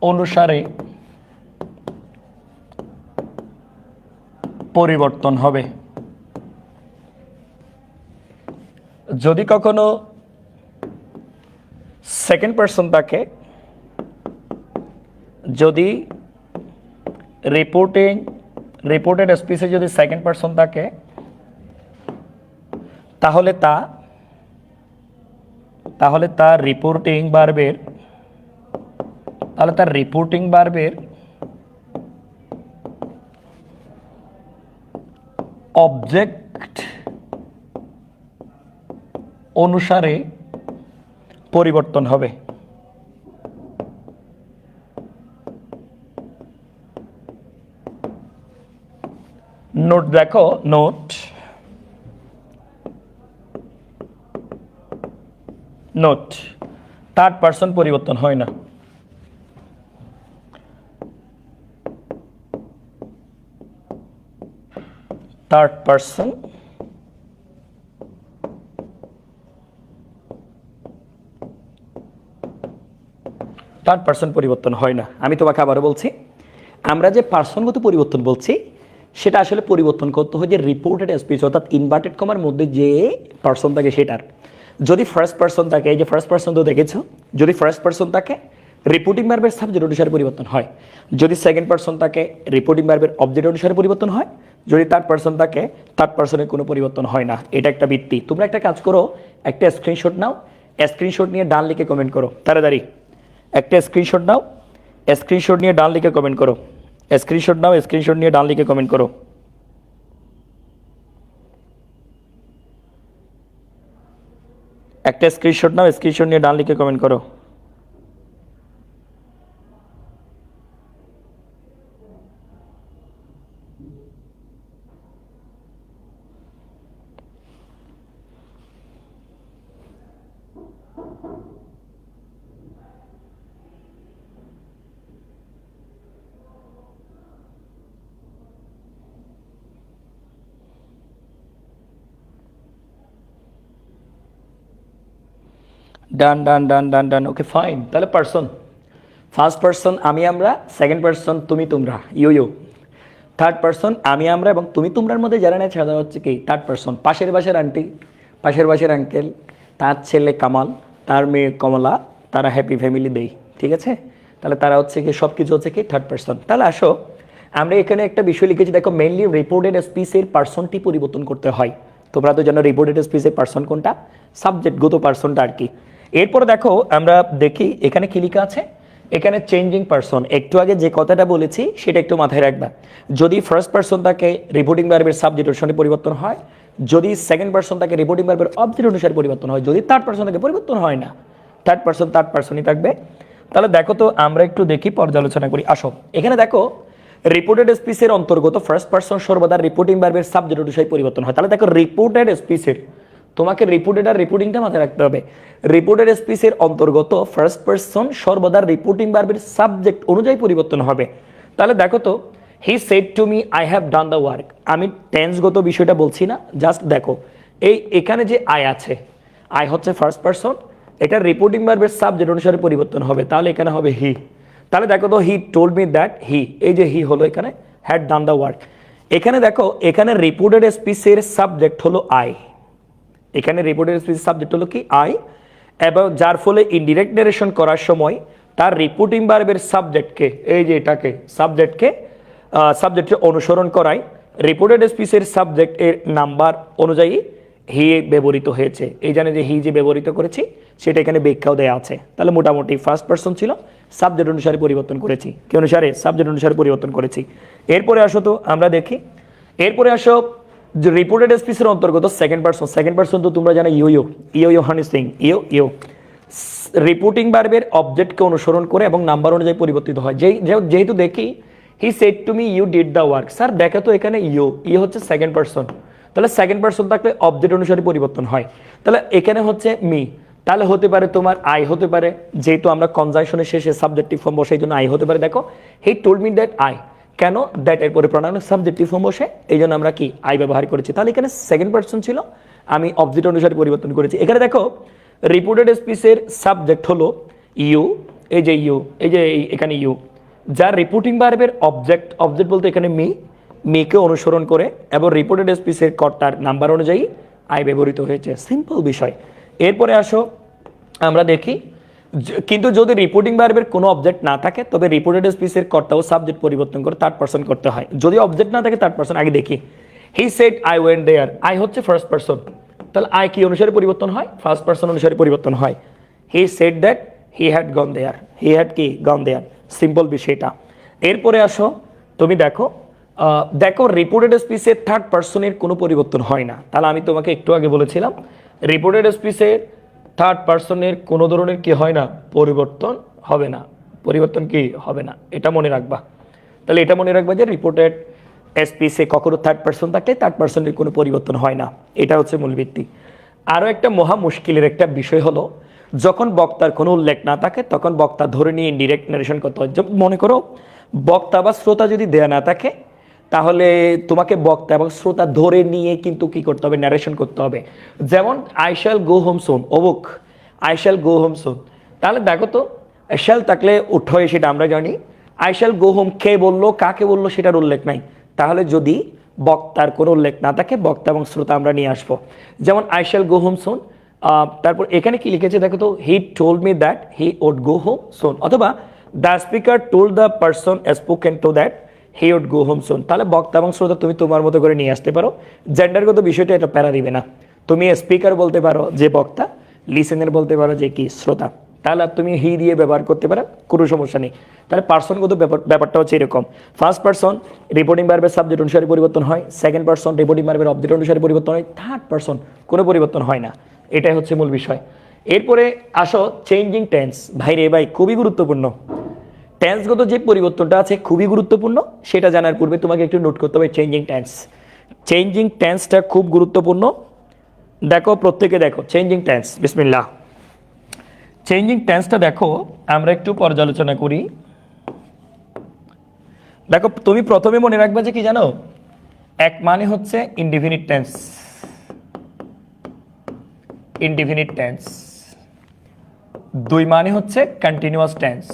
অনুসারে পরিবর্তন হবে। যদি কখনো সেকেন্ড পারসন থাকে, যদি রিপোর্টেড স্পিচে যদি সেকেন্ড পারসন থাকে তাহলে তার রিপোর্টিং ভার্বের অবজেক্ট অনুসারে পরিবর্তন হবে। নোট দেখো, নোট থার্ড পারসন পরিবর্তন হয় না। থার্ড পারসন পরিবর্তন হয় না। আমি তোমাকে আবারও বলছি, আমরা যে পার্সনগত পরিবর্তন বলছি সেটা আসলে পরিবর্তন করতে হয় যে রিপোর্টেড স্পিচ অর্থাৎ ইনভার্টেড কমার মধ্যে যে পার্সন থাকে সেটার। যদি ফার্স্ট পারসন থাকে, এই যে ফার্স্ট পারসন তো দেখেছো, যদি ফার্স্ট পারসন থাকে রিপোর্টিং ভার্বের সাবজেক্ট অনুসারে পরিবর্তন হয়। যদি সেকেন্ড পারসন থাকে রিপোর্টিং ভার্বের অবজেক্ট অনুসারে পরিবর্তন হয়। যদি থার্ড পারসন থাকে থার্ড পারসনের কোনো পরিবর্তন হয় না। এটা একটা ভিত্তি। তোমরা একটা কাজ করো, একটা স্ক্রিনশট নাও, স্ক্রিনশট নিয়ে ডান লিখে কমেন্ট করো তাড়াতাড়ি। একটা স্ক্রিনশট নাও, স্ক্রিনশট নিয়ে ডান লিখে কমেন্ট করো। স্ক্রিনশট নাও, স্ক্রিনশট নিয়ে ডান লিখে কমেন্ট করো। একটা স্ক্রিনশট নাও, স্ক্রিনশট নিয়ে ডান লিখে কমেন্ট করো। ডান ডান ডান ডান ডান, ওকে ফাইন। তাহলে পার্সন, ফার্স্ট পার্সন আমি আমরা, সেকেন্ড পার্সন তুমি তোমরা, ইউ ইউ। থার্ড পার্সন আমি আমরা এবং তুমি তোমরার মধ্যে যারা নেয় সাধারণ হচ্ছে কি থার্ড পার্সন। পাশের বাসার আন্টি, পাশের বাসার আঙ্কেল, তার ছেলে কামাল, তার মেয়ে কমলা, তারা হ্যাপি ফ্যামিলি দেই, ঠিক আছে? তাহলে তারা হচ্ছে কি সব কিছু হচ্ছে কি থার্ড পার্সন। তাহলে আসো আমরা এখানে একটা বিষয় লিখেছি, দেখো মেইনলি রিপোর্টেড স্পিচের পার্সনটি পরিবর্তন করতে হয়। তোমরা তো জানো রিপোর্টেড স্পিচের পার্সন কোনটা, সাবজেক্টগত পার্সনটা আর কি। এরপরে দেখো আমরা দেখি এখানে কি লেখা আছে, এখানে চেঞ্জিং পার্সন। একটু আগে যে কথাটা বলেছি সেটা একটু মাথায় রাখবা। যদি ফার্স্ট পার্সন তাকে রিপোর্টিং ভার্বের সাবজেক্ট অনুসারে পরিবর্তন হয়, যদি সেকেন্ড পার্সন তাকে রিপোর্টিং ভার্বের অবজেক্ট অনুসারে পরিবর্তন হয়, যদি থার্ড পার্সন তাকে পরিবর্তন হয় না, থার্ড পার্সনই থাকবে। তাহলে দেখো তো আমরা একটু দেখি, পর্যালোচনা করি। আসো এখানে দেখো রিপোর্টেড স্পিচের অন্তর্গত ফার্স্ট পার্সন সর্বদা রিপোর্টিং ভার্বের সাবজেক্ট অনুসারে পরিবর্তন হয়। তাহলে দেখো রিপোর্টেড স্পিচের, তোমাকে রিপোর্টেড আর রিপোর্টিংটা মাথায় রাখতে হবে। রিপোর্টেড স্পিচের অন্তর্গত ফার্স্ট পার্সন সর্বদা রিপোর্টিং ভার্বের সাবজেক্ট অনুযায়ী পরিবর্তন হবে। তাহলে দেখো তো, হি said to me I have done the work. আমি টেন্সগত বিষয়টা বলছি না, জাস্ট দেখো এখানে যে আই আছে, আই হচ্ছে ফার্স্ট পার্সন, এটা রিপোর্টিং ভার্বের সাবজেক্ট অনুসারে পরিবর্তন হবে। তাহলে এখানে হবে হি। তাহলে দেখো তো, হি টোল্ড মি দ্যাট হি, এই যে হি হলো এখানে হ্যাড ডান দ্য ওয়ার্ক। এখানে দেখো এখানে রিপোর্টেড স্পিচের সাবজেক্ট হলো আই, এখানে রিপোর্টেড স্পিচ সাবজেক্ট হলো কি আই, এবং যার ফলে ইনডিরেক্ট নারেশন করার সময় তার রিপোর্টিং ভার্বের সাবজেক্টকে, এই যে এটাকে সাবজেক্টকে অনুসরণ করায় রিপোর্টেড স্পিচের সাবজেক্ট এর নাম্বার অনুযায়ী হি ব্যবহৃত হয়েছে। এই জানে যে হি যে ব্যবহৃত করেছি সেটা এখানে ব্যাখ্যাও দেওয়া আছে। তাহলে মোটামুটি ফার্স্ট পার্সন ছিল, সাবজেক্ট অনুসারে পরিবর্তন করেছি, কি অনুসারে? সাবজেক্ট অনুসারে পরিবর্তন করেছি। এরপরে আসো তো আমরা দেখি, এরপরে আসো রিপোর্টেড স্পিচের অন্তর্গত সেকেন্ড পার্সন। সেকেন্ড পার্সন তো তোমরা জানো you Honey Singh, you reporting ভার্বের অবজেক্টকে অনুসরণ করে এবং নাম্বার অনুযায়ী পরিবর্তিত হয়। যেহেতু দেখি he said to me you did the work, sir দেখো তো এখানে ইউ হচ্ছে সেকেন্ড পার্সন, তাহলে সেকেন্ড পার্সন থাকলে অবজেক্ট অনুসারে পরিবর্তন হয়। তাহলে এখানে হচ্ছে মি, তাহলে হতে পারে তোমার আই হতে পারে, যেহেতু আমরা কনজাংশনের শেষে সাবজেক্টিভ ফর্ম বসে এই জন্য আই হতে পারে। দেখো হি টোল্ড মি দ্যাট আই, কেন? দ্যাট এর পরে প্রোনাউন সাবজেক্টিভ ফর্ম বসে এই জন্য আমরা কি আই ব্যবহার করেছি। তাহলে এখানে সেকেন্ড পার্সন ছিল, আমি অবজেক্ট অনুসারে পরিবর্তন করেছি। এখানে দেখো রিপোর্টেড স্পিচের সাবজেক্ট হলো ইউ, এই যে ইউ, এই যে এখানে ইউ, যার রিপোর্টিং ভার্বের অবজেক্ট বলতে এখানে মিকে অনুসরণ করে এবং রিপোর্টেড স্পিচের কর্তার নাম্বার অনুযায়ী আই ব্যবহৃত হয়েছে। সিম্পল বিষয়। এরপরে আসো আমরা দেখি, কিন্তু যদি রিপোর্টিং ভার্বের কোনো অবজেক্ট না থাকে তবে রিপোর্টেড স্পিচের কর্তা ও সাবজেক্ট পরিবর্তন করে থার্ড পার্সন করতে হয়। যদি অবজেক্ট না থাকে থার্ড পার্সন। আগে দেখি, he said I went there, I হচ্ছে ফার্স্ট পার্সন, তাহলে আই কি অনুসারে পরিবর্তন হয়? ফার্স্ট পার্সন অনুসারে পরিবর্তন হয়। He said that he had gone there, he had কি গন দেয়ার, সিম্পল বিষয়টা। এরপরে আসো তুমি দেখো, রিপোর্টেড স্পিচের থার্ড পার্সনের কোনো পরিবর্তন হয় না। তাহলে আমি তোমাকে একটু আগে বলেছিলাম রিপোর্টেড স্পিচের থার্ড পার্সনের কোনো ধরনের কি হয় না, পরিবর্তন হবে না, পরিবর্তন কি হবে না, এটা মনে রাখবা। তাহলে এটা মনে রাখবা যে রিপোর্টেড স্পিচে কখনো থার্ড পার্সন থাকলে থার্ড পার্সনের কোনো পরিবর্তন হয় না, এটা হচ্ছে মূল ভিত্তি। আরও একটা মহা মুশকিলের একটা বিষয় হলো, যখন বক্তার কোনো উল্লেখ না থাকে তখন বক্তা ধরে নিয়ে ইনডিরেক্ট নারেশন করতে হয়। মনে করো বক্তা বা শ্রোতা যদি দেয়া না থাকে তাহলে তোমাকে বক্তা এবং শ্রোতা ধরে নিয়ে কিন্তু কি করতে হবে, ন্যারেশন করতে হবে। যেমন I shall go home soon, অবুক I shall go home soon. তাহলে দেখো তো শ্যাল থাকলে উঠয় সেটা আমরা জানি, আই শ্যাল গো হোম কে বললো, কাকে বললো সেটার উল্লেখ নাই। তাহলে যদি বক্তার কোনো উল্লেখ না থাকে বক্তা এবং শ্রোতা আমরা নিয়ে আসবো। যেমন I shall go home soon, তারপর এখানে কি লিখেছে দেখো তো, he told me that he would go home soon, অথবা the speaker told the person spoken to that he would go home soon. তাহলে বক্তা এবং শ্রোতা তুমি তোমার মতো করে নিয়ে আসতে পারো, জেন্ডারগত বিষয়টা এটা প্যারা দিবে না। তুমি স্পিকার বলতে পারো যে বক্তা, লিসেনার বলতে পারো যে কি শ্রোতা, তাহলে আর তুমি হি দিয়ে ব্যবহার করতে পারো, কোনো সমস্যা নেই। তাহলে পার্সনগত ব্যাপারটা হচ্ছে এরকম, ফার্স্ট পার্সন রিপোর্টিং ভার্বের সাবজেক্ট অনুসারে পরিবর্তন হয়, সেকেন্ড পার্সন রিপোর্টিং ভার্বের অবজেক্ট অনুসারে পরিবর্তন হয়, থার্ড পার্সন কোনো পরিবর্তন হয় না। এটাই হচ্ছে মূল বিষয়। এরপরে আসো চেঞ্জিং টেন্স। ভাই রে ভাই, খুবই গুরুত্বপূর্ণ। টেন্সগত যে পরিবর্তনটা আছে খুবই গুরুত্বপূর্ণ, সেটা জানার পূর্বে তোমাকে একটু নোট করতে হবে চেঞ্জিং টেন্স। চেঞ্জিং টেন্সটা খুব গুরুত্বপূর্ণ। দেখো প্রত্যেকে দেখো চেঞ্জিং টেন্স, বিসমিল্লাহ। চেঞ্জিং টেন্সটা দেখো, আমরা একটু পর্যালোচনা করি। দেখো তুমি প্রথমে মনে রাখবে যে কি জানো, এক মানে হচ্ছে ইনডিফিনিট টেন্স, ইনডিফিনিট টেন্স। দুই মানে হচ্ছে কন্টিনিউয়াস টেন্স।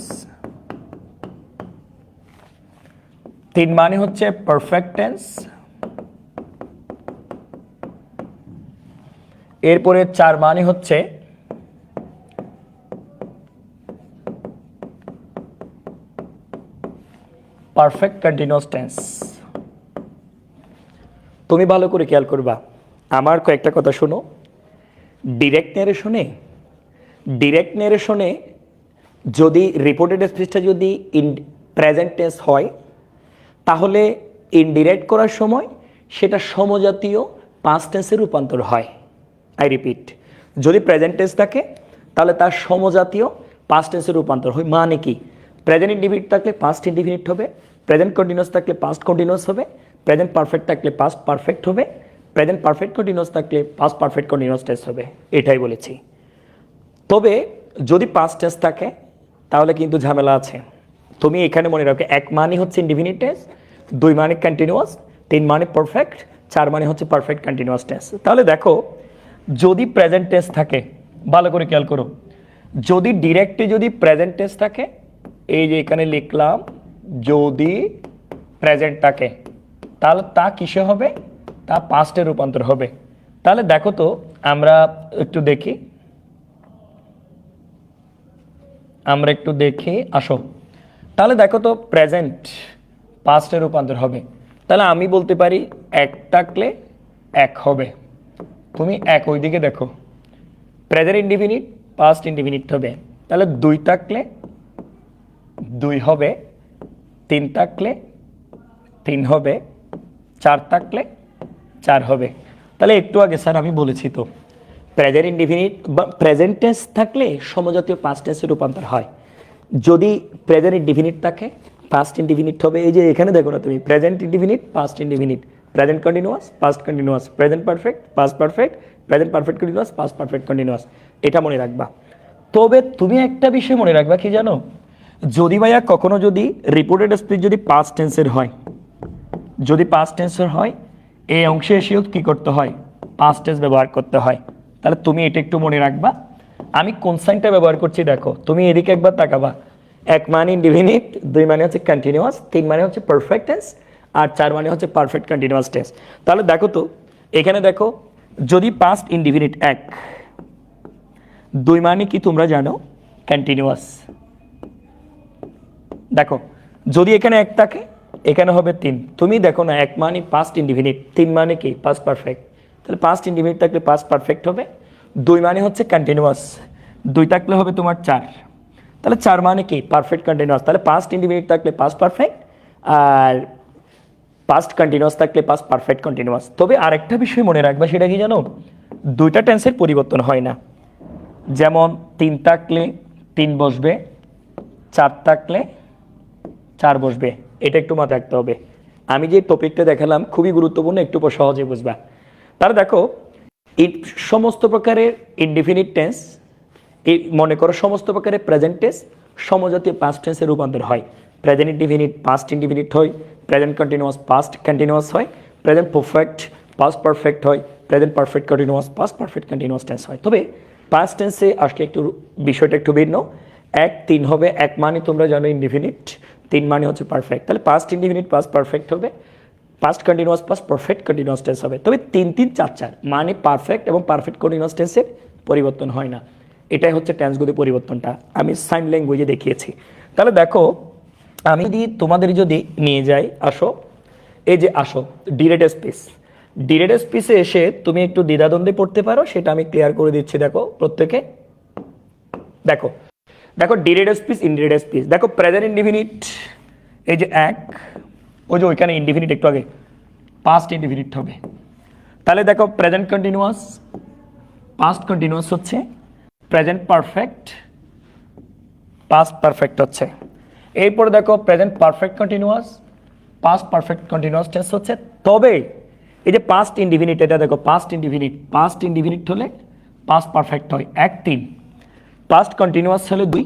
তিন মানে হচ্ছে পারফেক্ট টেন্স। এরপরে চার মানে হচ্ছে পারফেক্ট কন্টিনিউয়াস টেন্স। তুমি ভালো করে খেয়াল করবা, আমার কয়েকটা কথা শোনো। ডিরেক্ট নেরেশনে যদি রিপোর্টেড স্পিচটা যদি প্রেজেন্ট টেন্স হয়, তাহলে ইনডিরেক্ট করার সময় সেটা সমজাতীয় পাস্ট টেন্সে রূপান্তর হয়। আই রিপিট, যদি প্রেজেন্ট টেন্স থাকে তাহলে তার সমজাতীয় পাস্ট টেন্সে রূপান্তর হয়। মানে কি, প্রেজেন্ট ইনডিফিনিট থাকলে পাস্ট ইনডিফিনিট হবে, প্রেজেন্ট কন্টিনিউয়াস থাকলে পাস্ট কন্টিনিউয়াস হবে, প্রেজেন্ট পারফেক্ট থাকলে পাস্ট পারফেক্ট হবে, প্রেজেন্ট পারফেক্ট কন্টিনিউয়াস থাকলে পাস্ট পারফেক্ট কন্টিনিউয়াস টেন্স হবে। এটাই বলেছি। তবে যদি পাস্ট টেন্স থাকে তাহলে কিন্তু ঝামেলা আছে। তুমি এখানে মনে রাখো, এক মানে হচ্ছে ইনডিফিনিট টেন্স, দুই মানে কন্টিনিউয়াস, তিন মানে পারফেক্ট, চার মানে হচ্ছে পারফেক্ট কন্টিনিউয়াস টেন্স। তাহলে দেখো, যদি প্রেজেন্ট টেন্স থাকে, ভালো করে খেয়াল করো, যদি ডিরেক্টে যদি প্রেজেন্ট টেন্স থাকে, এই যে এখানে লিখলাম যদি প্রেজেন্ট থাকে, তাহলে তা কিসে হবে, তা পাস্টে রূপান্তর হবে। তাহলে দেখো তো, আমরা একটু দেখি, আসো। তাহলে দেখো তো, প্রেজেন্ট পাস্টে রূপান্তর হবে। তাহলে আমি বলতে পারি এক থাকলে এক হবে। তুমি এক ওই দিকে দেখো, প্রেজেন্ট ইনডিফিনিট পাস্ট ইনডিফিনিট হবে। তাহলে দুই থাকলে দুই হবে, তিন থাকলে তিন হবে, চার থাকলে চার হবে। তাহলে একটু আগে স্যার আমি বলেছি তো, প্রেজেন্ট ইনডিফিনিট বা প্রেজেন্ট টেন্স থাকলে সমজাতীয় পাস্ট টেন্সে রূপান্তর হয়। যদি প্রেজেন্ট ইনডিফিনিট থাকে পাস্ট ইনডিফিনিট হবে। এই যে এখানে দেখো না তুমি, present indefinite past indefinite, present continuous past continuous, present perfect past perfect, present perfect continuous past perfect continuous. এটা মনে রাখবা। তবে তুমি একটা বিষয় মনে রাখবা, কি জানো, যদি ভাইয়া কখনো যদি রিপোর্টেড স্পিচ যদি পাস্ট টেন্সের হয়, যদি পাস্ট টেন্সের হয়, এই অংশে এসেও কি করতে হয়, পাস্ট টেন্স ব্যবহার করতে হয়। তাহলে তুমি এটা একটু মনে রাখবা। আমি কোন সাইনটা ব্যবহার করছি দেখো, তুমি এদিকে একবার তাকাবা। এক মানে ইনডিফিনিট, দুই মানে হচ্ছে কন্টিনিউয়াস, তিন মানে হচ্ছে পারফেক্ট টেন্স, আর চার মানে হচ্ছে পারফেক্ট কন্টিনিউয়াস টেন্স। তাহলে দেখো তো, এখানে দেখো, যদি পাস্ট ইনডিফিনিট এক, দুই মানে কি তোমরা জানো, কন্টিনিউয়াস। দেখো, যদি এখানে এক থাকে, এখানে হবে তিন। তুমি দেখো না, এক মানে পাস্ট ইনডিফিনিট, তিন মানে কি পাস্ট পারফেক্ট। তাহলে পাস্ট ইনডিফিনিট থাকলে পাস্ট পারফেক্ট হবে, দুই মানে হচ্ছে কন্টিনিউয়াস, দুই থাকলে হবে তোমার চার। তাহলে চার মানে কি পারফেক্ট কন্টিনিউয়াস। তাহলে পাস্ট ইনডিফিনিট থাকলে পাস্ট পারফেক্ট, আর পাস্ট কন্টিনিউয়াস থাকলে পাস্ট পারফেক্ট কন্টিনিউয়াস। তবে আরেকটা বিষয় মনে রাখবা, সেটা কি জানো, দুইটা টেন্সের পরিবর্তন হয় না। যেমন তিন থাকলে তিন বসবে, চার থাকলে চার বসবে। এটা একটু মাথায় রাখতে হবে। আমি যে টপিকটা দেখালাম খুবই গুরুত্বপূর্ণ, একটু সহজে বুঝবা। তাহলে দেখো, এই সমস্ত প্রকারের ইনডিফিনিট টেন্স, এই মনে করো সমস্ত প্রকারের প্রেজেন্ট টেন্স সমজাতীয় পাস্ট টেন্সে রূপান্তর হয়। প্রেজেন্ট ইনডিফিনিট পাস্ট ইনডিফিনিট হয়, প্রেজেন্ট কন্টিনিউয়াস পাস্ট কন্টিনিউয়াস হয়, প্রেজেন্ট পারফেক্ট পাস্ট পারফেক্ট হয়, present perfect continuous past perfect continuous tense হয়। তবে পাস্ট টেন্সে আসলে একটু বিষয়টা একটু ভিন্ন। এক তিন হবে, এক মানে তোমরা জানো ইনডিফিনিট, তিন মানে হচ্ছে পারফেক্ট। তাহলে পাস্ট ইনডিফিনিট পাস্ট পারফেক্ট হবে, past continuous past perfect continuous tense হবে। তবে তিন তিন চার চার মানে পারফেক্ট এবং পারফেক্ট কন্টিনিউয়াস টেন্সের পরিবর্তন হয় না। এটাই হচ্ছে টেন্সগুলির পরিবর্তনটা আমি সাইন ল্যাঙ্গুয়েজে দেখিয়েছি। তাহলে দেখো, আমি যদি তোমাদের যদি নিয়ে যাই, আসো, এই যে আসো ডিরেক্ট স্পিচ। ডিরেক্ট স্পিচে এসে তুমি একটু দ্বিধাদ্বন্দ্বে পড়তে পারো, সেটা আমি ক্লিয়ার করে দিচ্ছি। দেখো প্রত্যেকে দেখো, দেখো ডিরেক্ট স্পিচ ইনডিরেক্ট স্পিচ, দেখো প্রেজেন্ট ইনডিফিনিট, এই যে এক, ওই যে ওইখানে ইনডিফিনিট একটু আগে পাস্ট ইনডিফিনিট হবে। তাহলে দেখো প্রেজেন্ট কন্টিনিউয়াস, পাস্ট কন্টিনিউয়াস হচ্ছে, প্রেজেন্ট পারফেক্ট, পাস্ট পারফেক্ট হচ্ছে। এরপরে দেখো present perfect continuous, past perfect continuous tense হচ্ছে। তবে এই যে পাস্ট ইনডিফিনিট, এটা দেখো পাস্ট ইনডিফিনিট, পাস্ট ইনডিফিনিট হলে পাস্ট পারফেক্ট হয় 1 3, পাস্ট কন্টিনিউয়াস হলে 2,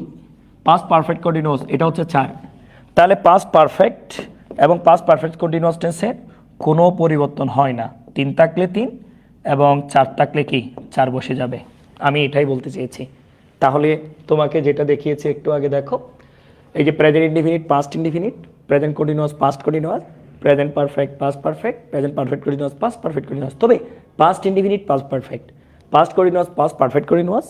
পাস্ট পারফেক্ট কন্টিনিউয়াস এটা হচ্ছে 4। তাহলে পাস্ট পারফেক্ট এবং পাস্ট পারফেক্ট কন্টিনিউয়াস টেন্সের কোনো পরিবর্তন হয় না, 3 থাকলে 3 এবং 4 থাকলে কি 4 বসে যাবে। আমি এটাই বলতে চেয়েছি। তাহলে তোমাকে যেটা দেখিয়েছি একটু আগে দেখো, এই যে present indefinite, past indefinite, present continuous, past continuous, present perfect, past perfect, present perfect continuous, past perfect continuous. তবে past indefinite, past perfect, past continuous, past perfect continuous,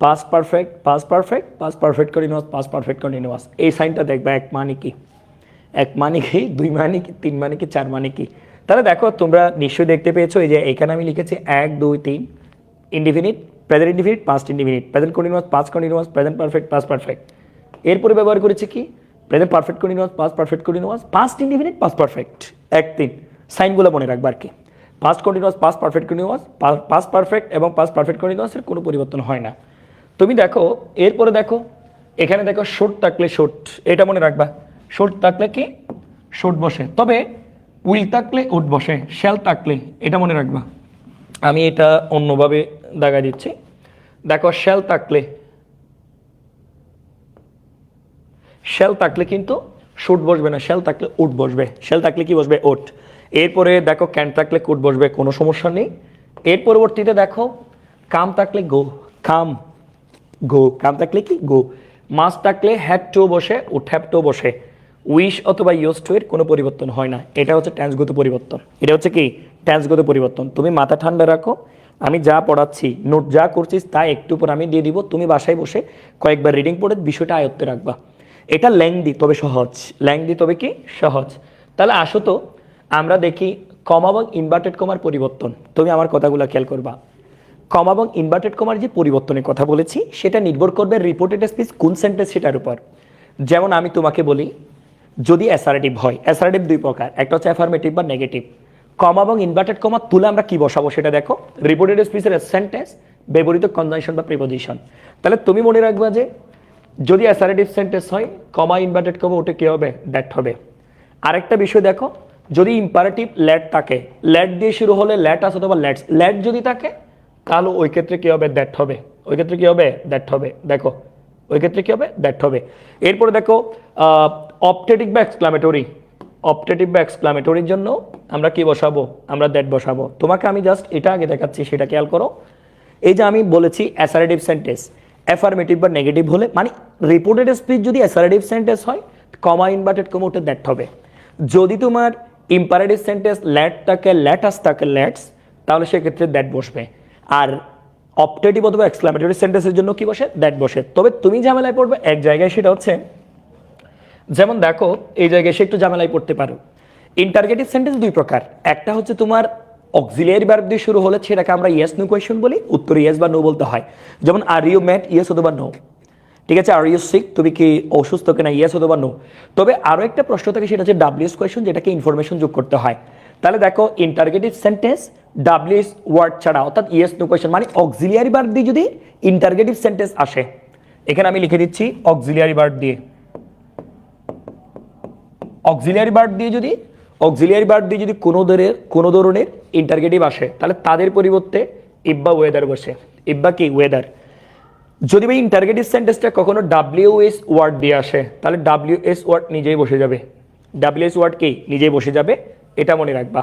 past perfect, past perfect, past perfect continuous, past perfect continuous. এই সাইনটা দেখবে এক মানে কি, এক মানে কি, 2 মানে কি, 3 মানে কি, 4 মানে কি। তাহলে দেখো তোমরা নিশ্চয়ই দেখতে পেয়েছো, এই যে এখানে আমি লিখেছি 1 2 3 indefinite, present indefinite, past indefinite, present continuous, past continuous, present perfect, past perfect. এরপরে ব্যবহার করেছি কি present perfect continuous, past perfect continuous, past indefinite, past perfect, 1 3 সাইনগুলো মনে রাখবা আর কি। Past continuous, past perfect continuous, past perfect এবং পাস্ট পারফেক্ট কন্টিনিউয়াসের কোনো পরিবর্তন হয় না। তুমি দেখো এরপরে দেখো এখানে দেখো শর্ট থাকলে শর্ট, এটা মনে রাখবা, শর্ট থাকলে কি শর্ট বসে, তবে উইল থাকলে উড বসে, শ্যাল থাকলে এটা মনে রাখবা। আমি এটা অন্যভাবে দেখা দিচ্ছি, দেখো শ্যাল থাকলে, শ্যাল থাকলে কিন্তু শুট বসবে না, শ্যাল থাকলে উড বসবে, শ্যাল থাকলে কি বসবে ওট। এরপরে দেখো ক্যান থাকলে কুড বসবে, কোনো সমস্যা নেই। এর পরবর্তীতে দেখো কাম থাকলে গো, কাম গো, কাম থাকলে কি গো। মাস্ট থাকলে হ্যাভ টু বসে, উড হ্যাভ টু বসে। উইশ অথবা ইউজ টু এর কোনো পরিবর্তন হয় না, এটা হচ্ছে টেন্সগত পরিবর্তন, এটা হচ্ছে কি টেন্সগত পরিবর্তন। তুমি মাথা ঠান্ডা রাখো, আমি যা পড়াচ্ছি নোট যা করছিস তা একটু পর আমি দিয়ে দিব, তুমি বাসায় বসে কয়েকবার রিডিং পড়ে বিষয়টা আয়ত্তে রাখবা। এটা ল্যাংদি তবে সহজ, ল্যাংদি তবে কি সহজ। তাহলে আসো তো আমরা দেখি কমা এবং ইনভার্টেড কমার পরিবর্তন। তুমি আমার কথাগুলো খেয়াল করবা, কমা এবং ইনভার্টেড কমার যে পরিবর্তনের কথা বলেছি সেটা নির্ভর করবে রিপোর্টেড স্পিচ কোন সেন্টেন্স সেটার উপর। যেমন আমি তোমাকে বলি যদি অ্যাসারেটিভ হয়, অ্যাসারেটিভ 2 প্রকার, একটা হচ্ছে অ্যাফার্মেটিভ বা নেগেটিভ। কমা এবং ইনভার্টেড কমা তুলে আমরা কি বসাবো সেটা দেখো, রিপোর্টেড স্পিচের সেন্টেন্স, ব্যবহৃত কনজাংশন বা প্রিপোজিশন। তাহলে তুমি মনে রাখবা যে যদি অ্যাসারেটিভ সেন্টেন্স হয় কমা ইনভার্টেড কমা ওটা কি হবে দ্যাট হবে। আরেকটা বিষয় দেখো, যদি ইম্পারেটিভ লেট থাকে, লেট দিয়ে শুরু হলে লেট আছে অথবা লেটস, লেট যদি থাকে তাহলে ওই ক্ষেত্রে কি হবে দ্যাট হবে, ওই ক্ষেত্রে কি হবে দ্যাট হবে। দেখো ওই ক্ষেত্রে কি হবে দ্যাট হবে। এরপরে দেখো অপটেটিভ বা এক্সক্লামেটরি, অপটেটিভ বা এক্সক্লামেটরির জন্য আমরা কি বসাবো, আমরা দ্যাট বসাবো। তোমাকে আমি জাস্ট এটা আগে দেখাচ্ছি সেটা খেয়াল করো। এই যে আমি বলেছি অ্যাসারেটিভ সেন্টেন্স অ্যাফার্মেটিভ বা নেগেটিভ হলে, মানে রিপোর্টেড স্পিচ যদি অ্যাসারেটিভ সেন্টেন্স হয় কমা ইনভার্টেড কমা ওটা দ্যাট হবে। যদি তোমার ইম্পারেটিভ সেন্টেন্স লেট থাকে, লেটাস থাকে, লেটস, তাহলে সেক্ষেত্রে দ্যাট বসবে। আর অপটেটিভ অথবা এক্সক্লামেটরি সেন্টেন্সের জন্য কি বসে দ্যাট বসে। তবে তুমি ঝামেলায় পড়বে এক জায়গায়, সেটা হচ্ছে যেমন দেখো এই জায়গায় সে একটু ঝামেলায় পড়তে পারো। ইন্টারগেটিভ সেন্টেন্স 2 প্রকার, একটা হচ্ছে তোমার অক্সিলিয়ারি ভার্ব দিয়ে শুরু হলে সেটাকে আমরা ইয়েস নো কোয়েশ্চন বলি, উত্তর ইয়েস বা নো বলতে হয়। যেমন আর ইউ ম্যাট, ইয়েস অথবা নো, ঠিক আছে। আর ইউ সিক, তুমি কি অসুস্থ কিনা, ইয়েস অথবা নো। তবে আরও একটা প্রশ্ন থাকে সেটা হচ্ছে ডাব্লিউএস কোয়েশ্চন, যেটাকে ইনফরমেশন যোগ করতে হয়। তাহলে দেখো ইন্টারগেটিভ সেন্টেন্স ডাব্লিউএস ওয়ার্ড ছাড়া অর্থাৎ ইয়েস নো কোয়েশ্চন, মানে অক্সিলিয়ারি ভার্ব দিয়ে যদি ইন্টারগেটিভ সেন্টেন্স আসে, এখানে আমি লিখে দিচ্ছি অক্সিলিয়ারি ভার্ব দিয়ে, অক্সিলিয়ারি ভার্ব দিয়ে যদি, অক্সিলিয়ারি ভার্ব দিয়ে যদি কোনো ধরনের ইন্টারগেটিভ আসে তাহলে তাদের পরিবর্তে ইফ বা ওয়েদার বসে, ইফ বা কি ওয়েদার। যদি ভাই ইন্টারগেটিভ সেন্টেন্সটা কখনো ডাব্লিউএস ওয়ার্ড দিয়ে আসে তাহলে ডাব্লিউএস ওয়ার্ড নিজেই বসে যাবে, ডাব্লিউএস ওয়ার্ড কি নিজেই বসে যাবে, এটা মনে রাখবা।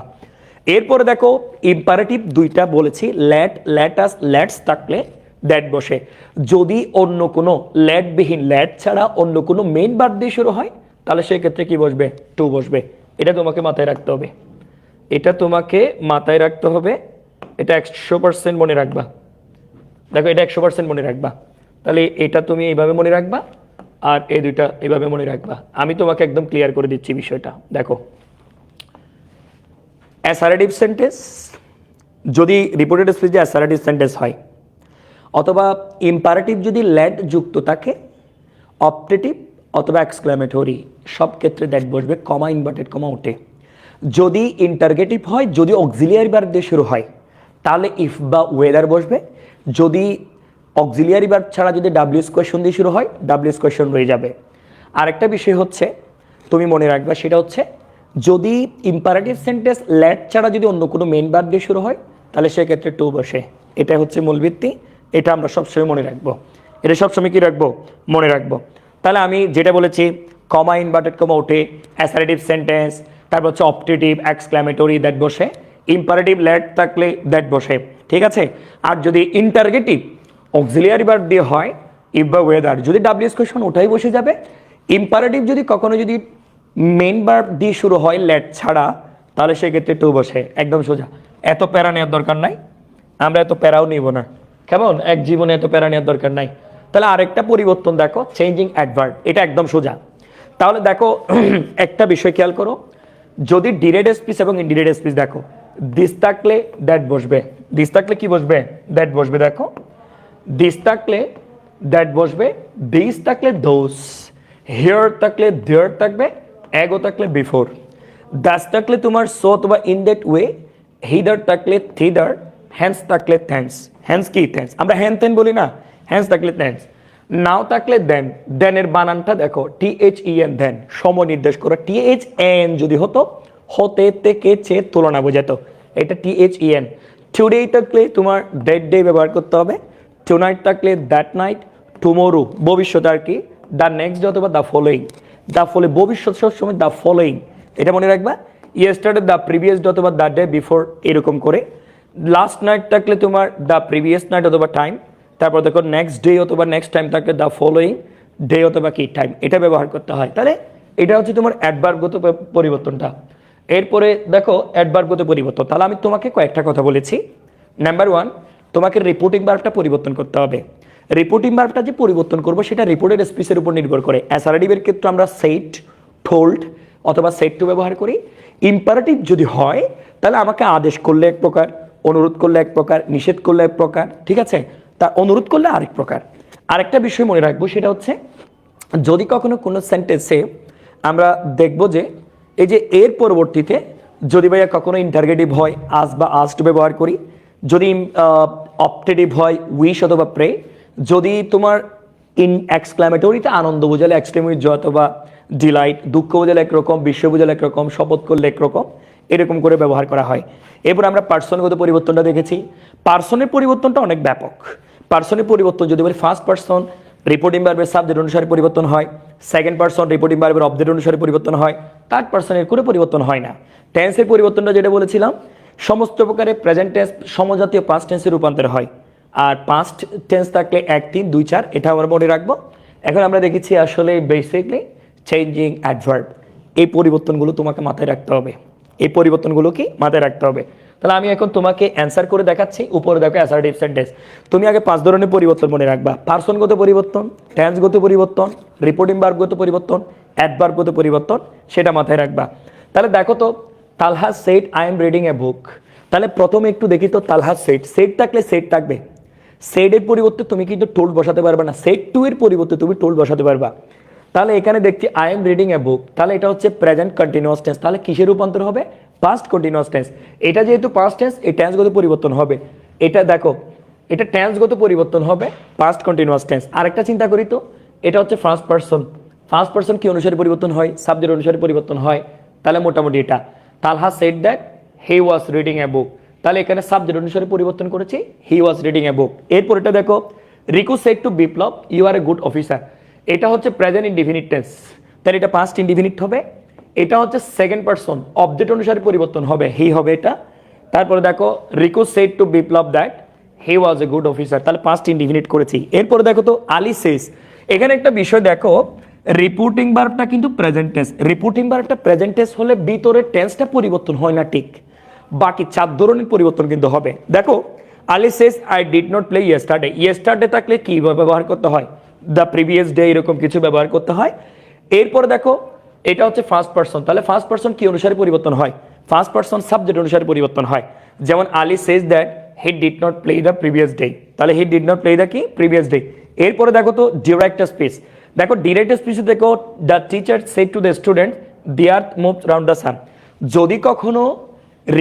এরপরে দেখো ইম্পারেটিভ 2টা বলেছি, লেট, লেটাস, লেটস থাকলে দ্যাট বসে। যদি অন্য কোনো লেটবিহীন, লেট ছাড়া অন্য কোনো মেইন ভার্ব দিয়ে শুরু হয় তাহলে সেই ক্ষেত্রে কি বসবে টু বসবে। এটা তোমাকে মাথায় রাখতে হবে, এটা তোমাকে মাথায় রাখতে হবে, এটা 100% মনে রাখবা। দেখো এটা 100% মনে রাখবা। তাহলে এটা তুমি এইভাবে মনে রাখবা আর এই 2টা এইভাবে মনে রাখবা। আমি তোমাকে একদম ক্লিয়ার করে দিচ্ছি বিষয়টা। দেখো অ্যাসারেটিভ সেন্টেন্স যদি রিপোর্টেড স্পিচে অ্যাসারেটিভ সেন্টেন্স হয়, অথবা ইম্পারেটিভ যদি লেট যুক্ত থাকে, অপটেটিভ অথবা এক্সক্লামেটরি সব ক্ষেত্রে দ্যাট বসবে, কমা ইনভার্টেড কমা ওঠে। যদি ইন্টারগেটিভ হয়, যদি অক্সিলিয়ারি ভার্ব দিয়ে শুরু হয় তাহলে ইফ বা ওয়েদার বসবে। যদি অক্সিলিয়ারি ভার্ব ছাড়া যদি ডাব্লিউএস কোয়েশন দিয়ে শুরু হয় ডাব্লিউএস কোয়েশন রয়ে যাবে। আরেকটা বিষয় হচ্ছে তুমি মনে রাখবা, সেটা হচ্ছে যদি ইম্পারেটিভ সেন্টেন্স লেট ছাড়া যদি অন্য কোনো মেইন ভার্ব দিয়ে শুরু হয় তাহলে সেক্ষেত্রে টু বসে। এটা হচ্ছে মূল ভিত্তি, এটা আমরা সবসময় মনে রাখবো, এটা সবসময় কি রাখবো, মনে রাখবো। তাহলে আমি যেটা বলেছি কমা ইনভার্টেড কমা ওঠে, অ্যাসারেটিভ সেন্টেন্স, তারপর হচ্ছে অপটেটিভ এক্সক্লামেটরি দ্যাট বসে, ইম্পারেটিভ লেট থাকলে দ্যাট বসে, ঠিক আছে। আর যদি ইন্টারগেটিভ অক্সিলিয়ারি ভার্ব দিয়ে হয় ইফ বা ওয়েদার, যদি ডাব্লিউএস কোয়েশন ওটাই বসে যাবে। ইম্পারেটিভ যদি কখনো যদি মেইন ভার্ব দিয়ে শুরু হয় লেট ছাড়া তাহলে সেক্ষেত্রে টু বসে, একদম সোজা। এত প্যারা নেওয়ার দরকার নাই, আমরা এত প্যারাও নিব না, কেমন, এক জীবনে এত প্যারা নেওয়ার দরকার নাই। তাহলে আরেকটা পরিবর্তন দেখো, চেঞ্জিং অ্যাডভার্ব, এটা একদম সোজা। তাহলে দেখো একটা বিষয় খেয়াল করো, যদি ডিরেক্ট স্পিচ এবং ইনডিরেক্ট স্পিচ দেখো, দিস থাকলে দ্যাট বসবে, দিস থাকলে কি বসবে, দ্যাট বসবে। দেখো দিস থাকলে দ্যাট বসবে, দিস থাকলে দোস, হিয়ার থাকলে দেয়ার থাকবে, এগো থাকলে বিফোর, দ্যাটস থাকলে তোমার সো অথবা ইন দ্যাট ওয়ে, হিদার থাকলে থিদার, হ্যান্স থাকলে থ্যাঙ্কস। হ্যান্স কি, থ্যাঙ্কস, আমরা হ্যান তেন বলি না, হ্যান্স থাকলে থ্যাঙ্কস। নাও থাকলে দেন, দেনের বানানটা দেখো THEN, দেন সময় নির্দেশ করো। THN যদি হতো হতে থেকে চে তুলনা বোঝাতো, এটা THEN। টুডে থাকলে তোমার দ্যাট ডে ব্যবহার করতে হবে, টুনাইট থাকলে দ্যাট নাইট, টুমোরো ভবিষ্যৎ আর কি, দ্য নেক্সট অথবা দ্য ফলোয়িং, দ্য ফলো ভবিষ্যৎ সবসময় দ্য ফলোয়িং, এটা মনে রাখবা। ইয়েস্টারডে দ্য প্রিভিয়াস ডে অথবা দ্য ডে বিফোর, এরকম করে। লাস্ট নাইট থাকলে তোমার দ্য প্রিভিয়াস নাইট অথবা টাইম, তারপর দেখো নেক্সট ডে অথবা নেক্সট টাইম থাকলে দ্য ফলোয়িং ডে অথবা কি টাইম, এটা ব্যবহার করতে হয়। তাহলে এটা হচ্ছে তোমার অ্যাডভার্বগত পরিবর্তনটা। এরপরে দেখো অ্যাডভার্বগত পরিবর্তন, তাহলে আমি তোমাকে কয়েকটা কথা বলেছি। নাম্বার 1, তোমাকে রিপোর্টিং ভার্বটা পরিবর্তন করতে হবে। রিপোর্টিং ভার্বটা যে পরিবর্তন করবো সেটা রিপোর্টেড স্পিচের উপর নির্ভর করে। অ্যাসারেটিভের ক্ষেত্রে আমরা সেট, টোল্ড অথবা সেট টু ব্যবহার করি। ইম্পারেটিভ যদি হয় তাহলে আমাকে আদেশ করলে এক প্রকার, অনুরোধ করলে এক প্রকার, নিষেধ করলে এক প্রকার, ঠিক আছে, তা অনুরোধ করলে আরেক প্রকার। আরেকটা বিষয় মনে রাখবো, সেটা হচ্ছে যদি কখনো কোনো সেন্টেন্সে আমরা দেখব যে এই যে এর পরবর্তীতে যদি ভাইয়া কখনো ইন্টারগেটিভ হয় আস বা আস্ট ব্যবহার করি, যদি অপটেটিভ হয় উইশ অথবা প্রে, যদি তোমার ইন এক্সক্লামেটরিতে আনন্দ বোঝালে এক্সট্রিমিট জয় অথবা ডিলাইট, দুঃখ বোঝালে একরকম, বিশ্ব বোঝালে একরকম, শপথ করলে একরকম, এরকম করে ব্যবহার করা হয়। এরপর আমরা পার্সনগত পরিবর্তনটা দেখেছি। পার্সনের পরিবর্তনটা অনেক ব্যাপক। পার্সনের পরিবর্তন যদি বলি, ফার্স্ট পার্সন রিপোর্টিং ভার্বের সাবজেক্ট অনুসারে পরিবর্তন হয়, সেকেন্ড পার্সন রিপোর্টিং ভার্বের অবজেক্ট অনুসারে পরিবর্তন হয়, থার্ড পার্সনের করে পরিবর্তন হয় না। টেন্সের পরিবর্তনটা যেটা বলেছিলাম, সমস্ত প্রকারের প্রেজেন্ট টেন্স সমজাতীয় পাস্ট টেন্সে রূপান্তর হয়। আর পাস্ট টেন্স থাকলে 1, 3, 2, 4, এটা আমরা মনে রাখবো। এখন আমরা দেখেছি আসলে বেসিকলি চেঞ্জিং অ্যাডভার্ব, এই পরিবর্তনগুলো তোমাকে মাথায় রাখতে হবে, এই পরিবর্তনগুলো কি মাথায় রাখতে হবে। তাহলে আমি এখন তোমাকে অ্যান্সার করে দেখাচ্ছি। উপরে দেখো অ্যাসার্টিভ সেন্টেন্স, তুমি আগে 5 ধরনের পরিবর্তন মনে রাখবা। পার্সনগত পরিবর্তন, টেন্সগত পরিবর্তন, রিপোর্টিং ভার্বগত পরিবর্তন, অ্যাডভার্বগত পরিবর্তন, সেটা মাথায় রাখবা। তাহলে দেখো তো, তালহা shed I am reading a book. তাহলে প্রথমে একটু দেখি তো, তালহা সেড, সেড থাকলে সেড থাকবে, সেডের পরিবর্তে তুমি কিন্তু টোল্ড বসাতে পারবে না, সেড টু এর পরিবর্তে তুমি টোল্ড বসাতে পারবা। তাহলে এখানে দেখছি I am reading a book, তাহলে এটা হচ্ছে প্রেজেন্ট কন্টিনিউয়াস টেন্স, তাহলে কিসের রূপান্তর হবে, পাস্ট কন্টিনিউয়াস টেন্স। এটা যেহেতু পাস্ট টেন্স, এই টেন্সগত পরিবর্তন হবে। এটা দেখো, এটা টেন্সগত পরিবর্তন হবে, পাস্ট কন্টিনিউয়াস টেন্স। আরেকটা চিন্তা করি তো, এটা হচ্ছে ফার্স্ট পার্সন, ফার্স্ট পার্সন কি অনুসারে পরিবর্তন হয়, সাবজেক্ট অনুসারে পরিবর্তন হয়। তাহলে মোটামুটি এটা Talha said that he was reading a book, তাহলে এখানে সাবজেক্ট অনুসারে পরিবর্তন করেছি, হি ওয়াজ রিডিং এ বুক। এরপর এটা দেখো, Riku said to Biplab you are a good officer, এটা হচ্ছে প্রেজেন্ট ইনডিফিনিট টেন্স, তাহলে এটা পাস্ট ইনডিফিনিট হবে। এটা হচ্ছে সেকেন্ড পার্সন, অবজেক্ট অনুসারে পরিবর্তন হবে, হি হবে এটা। তারপরে দেখো, Riku said to Biplab that he was a good officer, তাহলে পাস্ট ইনডিফিনিট করেছি। এরপরে দেখো তো, আলী সেজ, এখানে একটা বিষয় দেখো, রিপোর্টিং ভার্বটা কিন্তু প্রেজেন্ট টেন্স, রিপোর্টিং ভার্বটা প্রেজেন্ট টেন্স হলে ভিতরে টেন্সটা পরিবর্তন হয় না ঠিক, বাকি 4 ধরনের পরিবর্তন কিন্তু হবে। দেখো, Ali says I did not play yesterday, yesterday থাকলে কি ব্যবহার করতে হয়, দ্য প্রিভিয়াস ডে, এরকম কিছু ব্যবহার করতে হয়। এরপর দেখো, এটা হচ্ছে ফার্স্ট পার্সন, তাহলে ফার্স্ট পার্সন কি অনুসারে পরিবর্তন হয়, ফার্স্ট পার্সন সাবজেক্ট অনুসারে পরিবর্তন হয়। যেমন Ali says that he did not play the previous day, তাহলে he did not play the কি প্রিভিয়াস ডে। এরপরে দেখো তো, ডিরেক্ট স্পিচ, দেখো ডিরেক্ট স্পিচে দেখো the teacher said to the student the earth move round the sun. যদি কখনো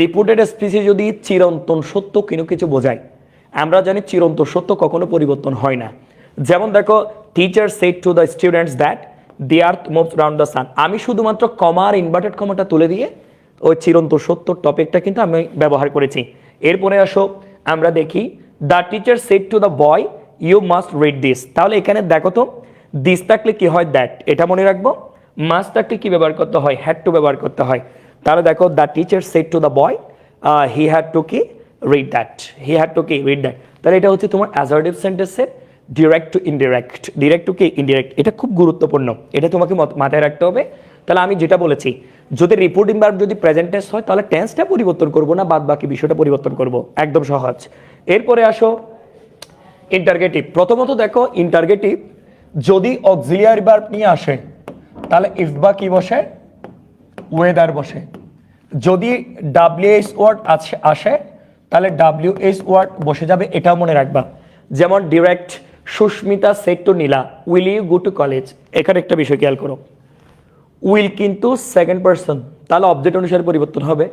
রিপোর্টেড স্পিচে যদি চিরন্তন সত্য কোনো কিছু বোঝায়, আমরা জানি চিরন্তন সত্য কখনো পরিবর্তন হয় না। যেমন দেখো teacher said to the students that the earth moves round the sun, আমি শুধুমাত্র কমা আর ইনভার্টেড কমাটা তুলে দিয়ে ওই চিরন্তন সত্য টপিকটা কিন্তু আমি ব্যবহার করেছি। এরপরে আসো আমরা দেখি the teacher said to the boy you must read this. তাহলে এখানে দেখো তো দিস থাকলে কি হয় দ্যাট, এটা মনে রাখবো। মাস্ট থাকলে কি ব্যবহার করতে হয়, হ্যাড টু ব্যবহার করতে হয়। তাহলে দেখো the teacher said to the boy he had to কি read that, he had to কি রিড দ্যাট। তাহলে এটা হচ্ছে তোমার অ্যাসার্টিভ সেন্টেন্সের direct to indirect, direct to কি ইনডিরেক্ট। এটা খুব গুরুত্বপূর্ণ, এটা তোমাকে মাথায় রাখতে হবে। তাহলে আমি যেটা বলেছি, যদি রিপোর্টিং ভার্ব যদি প্রেজেন্ট টেন্স হয় তাহলে টেন্সটা পরিবর্তন করব না, বাদ বাকি বিষয়টা পরিবর্তন করব, একদম সহজ। এরপরে আসো ইন্টারগেটিভ। প্রথমত দেখো ইন্টারগেটিভ যদি অক্সিলিয়ারি ভার্ব নিয়ে আসে তাহলে ইফ বা কি বসে, ওয়েদার বসে। যদি ডাব্লিউএইচ ওয়ার্ড আসে তাহলে ডাব্লিউএইচ ওয়ার্ড বসে যাবে, এটাও মনে রাখবা। যেমন direct Sushmita said to Nila will you go to college, এখানে একটা বিষয় খেয়াল করো, উইল কিন্তু সেকেন্ড পারসন, তাহলে অবজেক্ট অনুসারে পরিবর্তন হবে।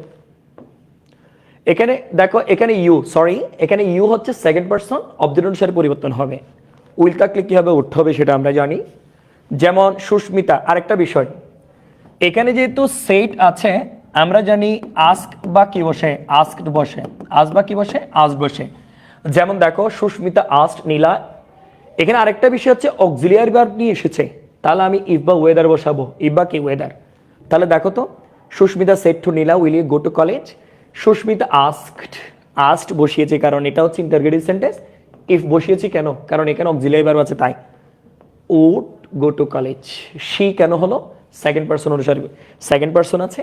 এখানে দেখো এখানে ইউ, সরি এখানে ইউ হচ্ছে সেকেন্ড পারসন, অবজেক্ট অনুসারে পরিবর্তন হবে। উইল থাকলে কি হবে, উঠতে হবে, সেটা আমরা জানি। যেমন সুস্মিতা, আরেকটা বিষয় এখানে যেহেতু সেট আছে আমরা জানি আস্ক বা কি বসে, আস্কড বসে, আস বা কি বসে, আস বসে। যেমন দেখো সুস্মিতা আস্কড নীলা, এখানে আরেকটা বিষয় হচ্ছে অক্সিলিয়ারি ভার্ব নিয়ে এসেছে, তাহলে আমি ইফ বা ওয়েদার বসাবো, ইফ বা কি ওয়েদার। তাহলে দেখো তো Sushmita said to Nila will you go to college, Sushmita asked, asked বসিয়েছে কারণ এটা হচ্ছে ইন্টারগেটিভ সেন্টেন্স। ইফ বসিয়েছি কেন, কারণ এখানে অক্সিলিয়ারি ভার্ব আছে তাই। Would go to college, she কেন হলো, সেকেন্ড পারসন অনুসারে, সেকেন্ড পারসন আছে,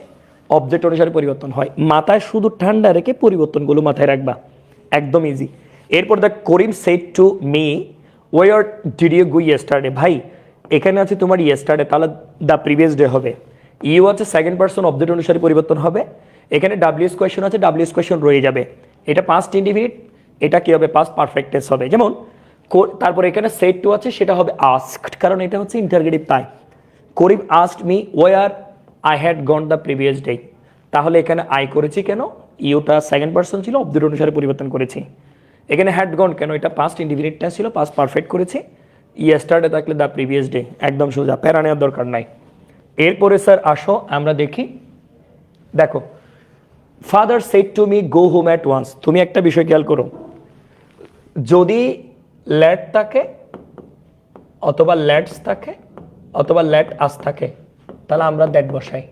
অবজেক্ট অনুসারে পরিবর্তন হয়। মাথায় শুধু ঠান্ডা রেখে পরিবর্তনগুলো মাথায় রাখবা, একদম ইজি। এরপর দেখ Karim said to me where did you go yesterday, ভাই এখানে আছে তোমার ইয়েস্টারডে, তাহলে দ্য প্রিভিয়াস ডে হবে। ইউ আছে সেকেন্ড পারসন, অবজেক্ট অনুসারে পরিবর্তন হবে। এখানে ডাব্লিউএস কোয়েশ্চন আছে, ডাব্লিউএস কোয়েশ্চন রয়ে যাবে, এটা পাস্ট ইনডিফিনিট, এটা কি হবে পাস্ট পারফেক্ট টেন্স হবে। যেমন তারপর এখানে সেড টু আছে, সেটা হবে আস্কড, কারণ এটা হচ্ছে ইন্টারগেটিভ তাই। Karim asked me where I had gone the previous day, তাহলে এখানে আই করেছি কেন, ইউটা সেকেন্ড পারসন ছিল, অবজেক্ট অনুসারে পরিবর্তন করেছি। এখানে হ্যাড গন কেন, এটা পাস্ট ইনডিফিনিট টেন্স ছিল, পাস্ট পারফেক্ট করেছি। ইয়েস্টারডে থাকলে দ্য প্রিভিয়াস ডে, একদম সোজা, প্যারা নেওয়ার দরকার নাই। এরপরে স্যার আসো আমরা দেখি, দেখো father said to me go home at once, তুমি একটা বিষয় খেয়াল করো, যদি লেট থাকে অথবা লেটস থাকে অথবা লেট আস থাকে তাহলে আমরা দ্যাট বসাই।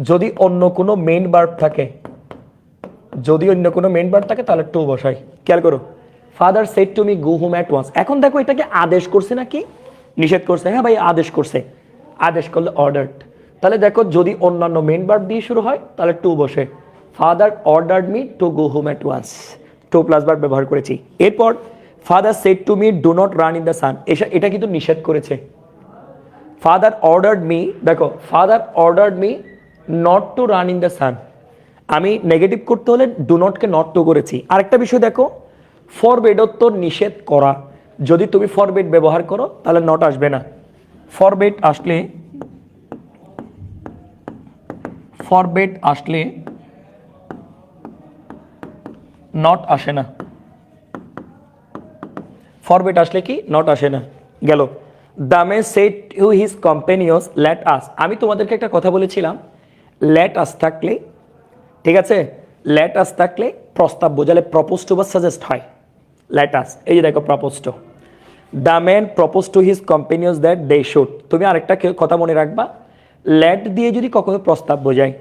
যদি অন্য কোনো মেইন ভার্ব থাকে, যদি অন্য কোনো মেইন ভার্ব থাকে তাহলে টু বসাই। খেয়াল করো father said to me go home at once, এখন দেখো এটাকে আদেশ করছে নাকি নিষেধ করছে, হ্যাঁ ভাই আদেশ করছে, আদেশ করলে অর্ডার্ড। তাহলে দেখো যদি অন্যান্য মেইন ভার্ব দিয়ে শুরু হয় তাহলে টু বসে, father ordered me to go home at once, to plus verb ব্যবহার করেছি। এরপর father said to me do not run in the sun, এটা কিন্তু নিষেধ করেছে। ফাদার অর্ডার্ড মি, দেখো father ordered me not to run in the sun, আমি নেগেটিভ করতে হলে ডু নটকে নট টু করেছি। আরেকটা বিষয় দেখো ফরবেডত্ব নিষেধ করা, যদি তুমি ফরবেড ব্যবহার করো তাহলে নট আসবে না, ফরবেড আসলে নট আসে না, ফরবেড আসলে কি নট আসে না। গেল the man said to his companions let us, আমি তোমাদেরকে একটা কথা বলেছিলাম লেট আস থাকলে, ঠিক আছে, লেট আস থাকলে প্রস্তাব বোঝালে প্রপোজ টু বা সাজেস্ট হয়, লেট আস, এই যে দেখো propose to, the man propose to his companions that they should. তুমি আরেকটা কথা মনে রাখবা, লেট দিয়ে যদি কখনো প্রস্তাব বোঝায়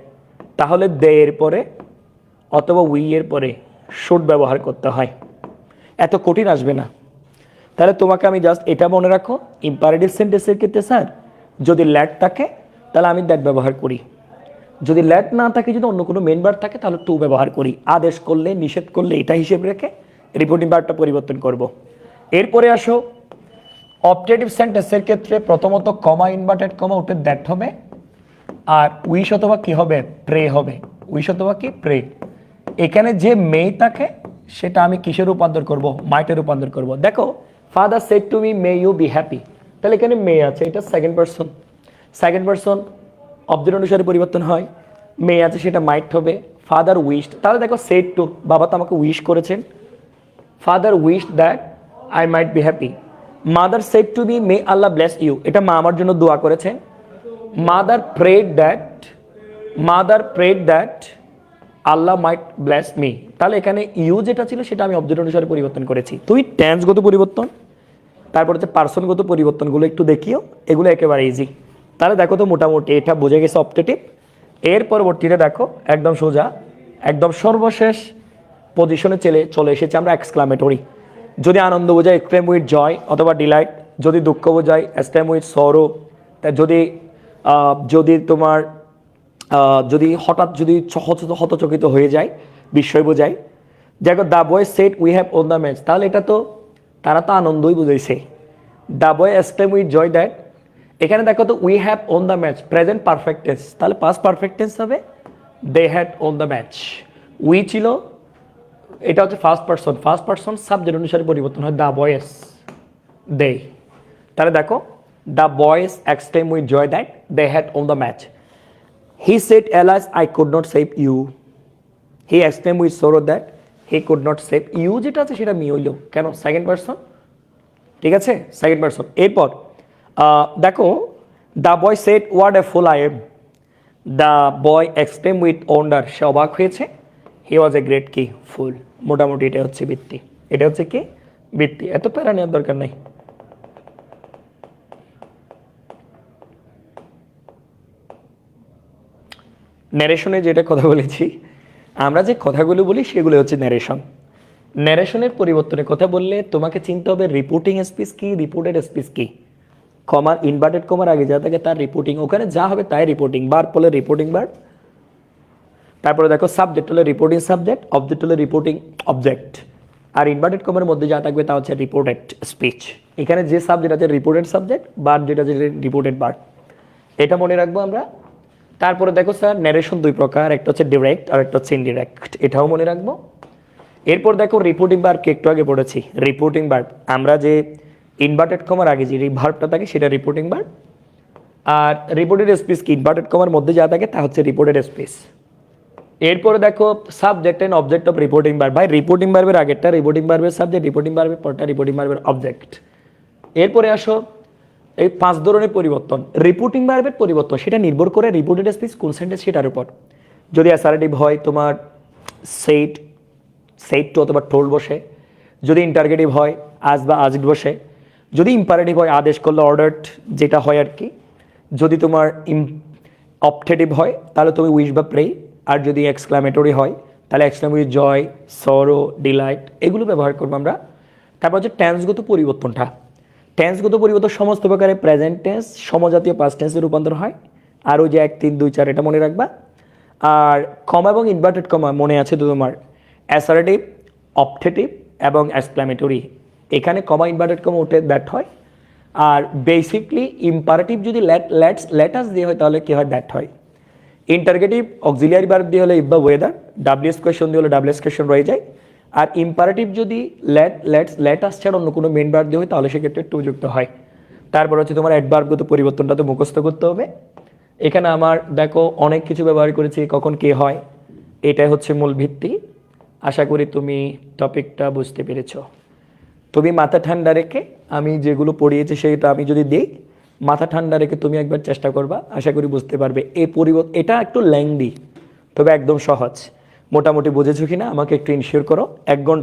তাহলে দে এর পরে অথবা উই এর পরে শুড ব্যবহার করতে হয়, এত কঠিন আসবে না। তাহলে তোমাকে আমি জাস্ট এটা মনে রাখো, ইম্পারেটিভ সেন্টেন্সের ক্ষেত্রে স্যার যদি ল্যাট থাকে তাহলে আমি দ্যাট ব্যবহার করি, যদি ল্যাট না থাকে, যদি অন্য কোনো মেন ভার্ব থাকে তাহলে টু ব্যবহার করি। আদেশ করলে নিষেধ করলে এটা হিসেব রেখে রিপোর্টিং ভার্বটা পরিবর্তন করব। এরপরে আসো অবজেক্টিভ সেন্টেন্সের ক্ষেত্রে প্রথমত কমা ইনভার্টেড কমা উঠে দ্যাট হবে, আর উইশ অথবা কি হবে, প্রে হবে, উইশ অথবা কি প্রে। এখানে যে মে থাকে সেটা আমি কিসে রূপান্তর করব, মাইটে রূপান্তর করব। দেখো father said to me may you be happy, তাহলে এখানে মে আছে, এটা সেকেন্ড পারসন অবজেক্ট অনুসারে পরিবর্তন হয়। মে আছে সেটা মাইট হবে। ফাদার উইশড, তাহলে দেখো সেড টু, বাবা তো আমাকে উইশ করেছেন। Father wished that I might be happy. Mother said to be may Allah bless you, এটা মা আমার জন্য দোয়া করেছেন। Mother prayed that Allah might bless me, তাহলে এখানে ইউ যেটা ছিল সেটা আমি অবজেক্ট অনুসারে পরিবর্তন করেছি। তুই টেন্সগত পরিবর্তন, তারপর হচ্ছে পার্সনগত পরিবর্তনগুলো একটু দেখিও, এগুলো একেবারে ইজি। তাহলে দেখো তো মোটামুটি এটা বোঝা গেছে অপটেটিভ। এর পরবর্তীতে দেখো একদম সোজা, একদম সর্বশেষ পজিশনে চলে এসেছে আমরা এক্সক্লামেটরি। যদি আনন্দ বোঝায় এক্সক্লেম উইথ জয় অথবা ডিলাইট, যদি দুঃখ বোঝায় এক্সক্লেম উইথ সরো, যদি তোমার যদি হঠাৎ যদি হতচকিত হয়ে যায় বিস্ময় বোঝায়। দেখো the boy said we have won the match, তাহলে এটা তো তারা তো আনন্দই বুঝাইছে। The boy exclaim with joy that, এখানে দেখো তো we have won the match present perfect tense, তাহলে পাস্ট পারফেক্ট টেন্স হবে they had won the match. We ছিল, এটা হচ্ছে ফার্স্ট পারসন সাবজেক্ট অনুসারে পরিবর্তন হয় দ্য বয়েস দে। তাহলে দেখো the boys exclaim with joy that they had won the match. He said alas I could not save you, he exclaim with sorrow that he could not save you, যেটা আছে সেটা মি হইল কেন সেকেন্ড পারসন, ঠিক আছে সেকেন্ড পারসন। এরপর দেখো the boy said what a fool I am, the boy exclaim with wonder, সে অবাক হয়েছে। হি ওয়াজ এ গ্রেট কি ফুল। মোটামুটি এটা হচ্ছে বৃত্তি, এটা হচ্ছে কি বৃত্তি, এত প্যারা নেওয়ার দরকার নাই। ন্যারেশনে যেটা কথা বলেছি, আমরা যে কথাগুলো বলি সেগুলো হচ্ছে ন্যারেশন। ন্যারেশনের পরিবর্তনের কথা বললে তোমাকে চিনতে হবে রিপোর্টিং স্পিচ কি, রিপোর্টেড স্পিচ কি। কমার ইনভার্টেড কমার আগে যা থাকে তার রিপোর্টিং, ওখানে যা হবে তাই রিপোর্টিং। বার বলে রিপোর্টিং বার, তারপরে দেখো সাবজেক্ট হলে রিপোর্টিং সাবজেক্ট, অবজেক্ট হলে রিপোর্টিং অবজেক্ট, আর ইনভার্টেড কমার মধ্যে যা থাকবে তা হচ্ছে রিপোর্টেড স্পিচ। এখানে যে সাবজেক্ট আছে রিপোর্টেড সাবজেক্ট, বার যেটা আছে রিপোর্টেড বার, এটা মনে রাখবো আমরা। তারপরে দেখো স্যার ন্যারেশন দুই প্রকার, একটা হচ্ছে ডিরেক্ট আর একটা হচ্ছে ইনডিরেক্ট, এটাও মনে রাখবো। এরপর দেখো রিপোর্টিং ভার্বকে একটু আগে পড়েছি। রিপোর্টিং ভার্ব আমরা যে ইনভার্টেড কমার আগে যে ভার্বটা থাকে সেটা রিপোর্টিং ভার্ব, আর রিপোর্টেড স্পিচ কি ইনভার্টেড কমার মধ্যে যা থাকে তা হচ্ছে রিপোর্টেড স্পিচ। এরপরে দেখো subject and object of reporting verb, ভাই রিপোর্টিং ভার্বের আগেরটা রিপোর্টিং ভার্বের সাবজেক্ট, রিপোর্টিং ভার্বের পরটা রিপোর্টিং ভার্বের অবজেক্ট। এরপরে আসো এই 5 ধরনের পরিবর্তন। রিপোর্টিং ভার্বের পরিবর্তন সেটা নির্ভর করে রিপোর্টেড স্পিচ কোন সেন্টেন্স সেটার উপর। যদি অ্যাসারেটিভ হয় তোমার সেট টু অথবা টোল্ড বসে, যদি ইন্টারগেটিভ হয় আজ বা আজড বসে, যদি ইম্পারেটিভ হয় আদেশ করলে অর্ডার্ড যেটা হয় আর কি, যদি তোমার অপটেটিভ হয় তাহলে তুমি উইশ বা প্রে, আর যদি এক্সক্লামেটরি হয় তাহলে এক্সক্লেম উইথ জয়, সরো, ডিলাইট, এগুলো ব্যবহার করবো আমরা। তারপর হচ্ছে টেন্সগত পরিবর্তনটা। টেন্সগত পরিবর্তন সমস্ত প্রকারে প্রেজেন্ট টেন্স সমজাতীয় পাস্ট টেন্সে রূপান্তর হয়। আর ওই যে 1 3 2 4 এটা মনে রাখবা। আর কমা এবং ইনভার্টেড কমা মনে আছে তো তোমার, অ্যাসারেটিভ, অপটেটিভ এবং এক্সক্লামেটরি, এখানে কমা ইনভার্টেড কমা উঠে দ্যাট হয়। আর বেসিকলি ইম্পারেটিভ যদি লেটাস দিয়ে হয় তাহলে কি হয় দ্যাট হয়। ইন্টারগেটিভ অক্সিলিয়ারি ভার্ব দিয়ে হলে ইফ বা ওয়েদার, ডাব্লিউএস কোয়েশন দিয়ে হলে ডাব্লিউএস কোয়েশন রয়ে যায়। আর ইম্পারেটিভ যদি লেটাস ছাড়া অন্য কোনো মেন ভার্ব দিয়ে হয় তাহলে সেক্ষেত্রে টু যুক্ত হয়। তারপর হচ্ছে তোমার অ্যাডভার্বগত পরিবর্তনটা তো মুখস্থ করতে হবে। এখানে আমার দেখো অনেক কিছু ব্যবহার করেছি, কখন কে হয়, এটাই হচ্ছে মূল ভিত্তি। আশা করি তুমি টপিকটা বুঝতে পেরেছো। তুমি মাথা ঠান্ডা রেখে আমি যেগুলো পড়িয়েছি সেটা আমি যদি দিই, মাথা ঠান্ডা রেখে তুমি একবার চেষ্টা করবা, আশা করি বুঝতে পারবে। এই এটা একটু ল্যাংদি তবে একদম সহজ। মোটামুটি বুঝেছো কিনা আমাকে একটু ইনশিওর করো। 1 ঘন্টা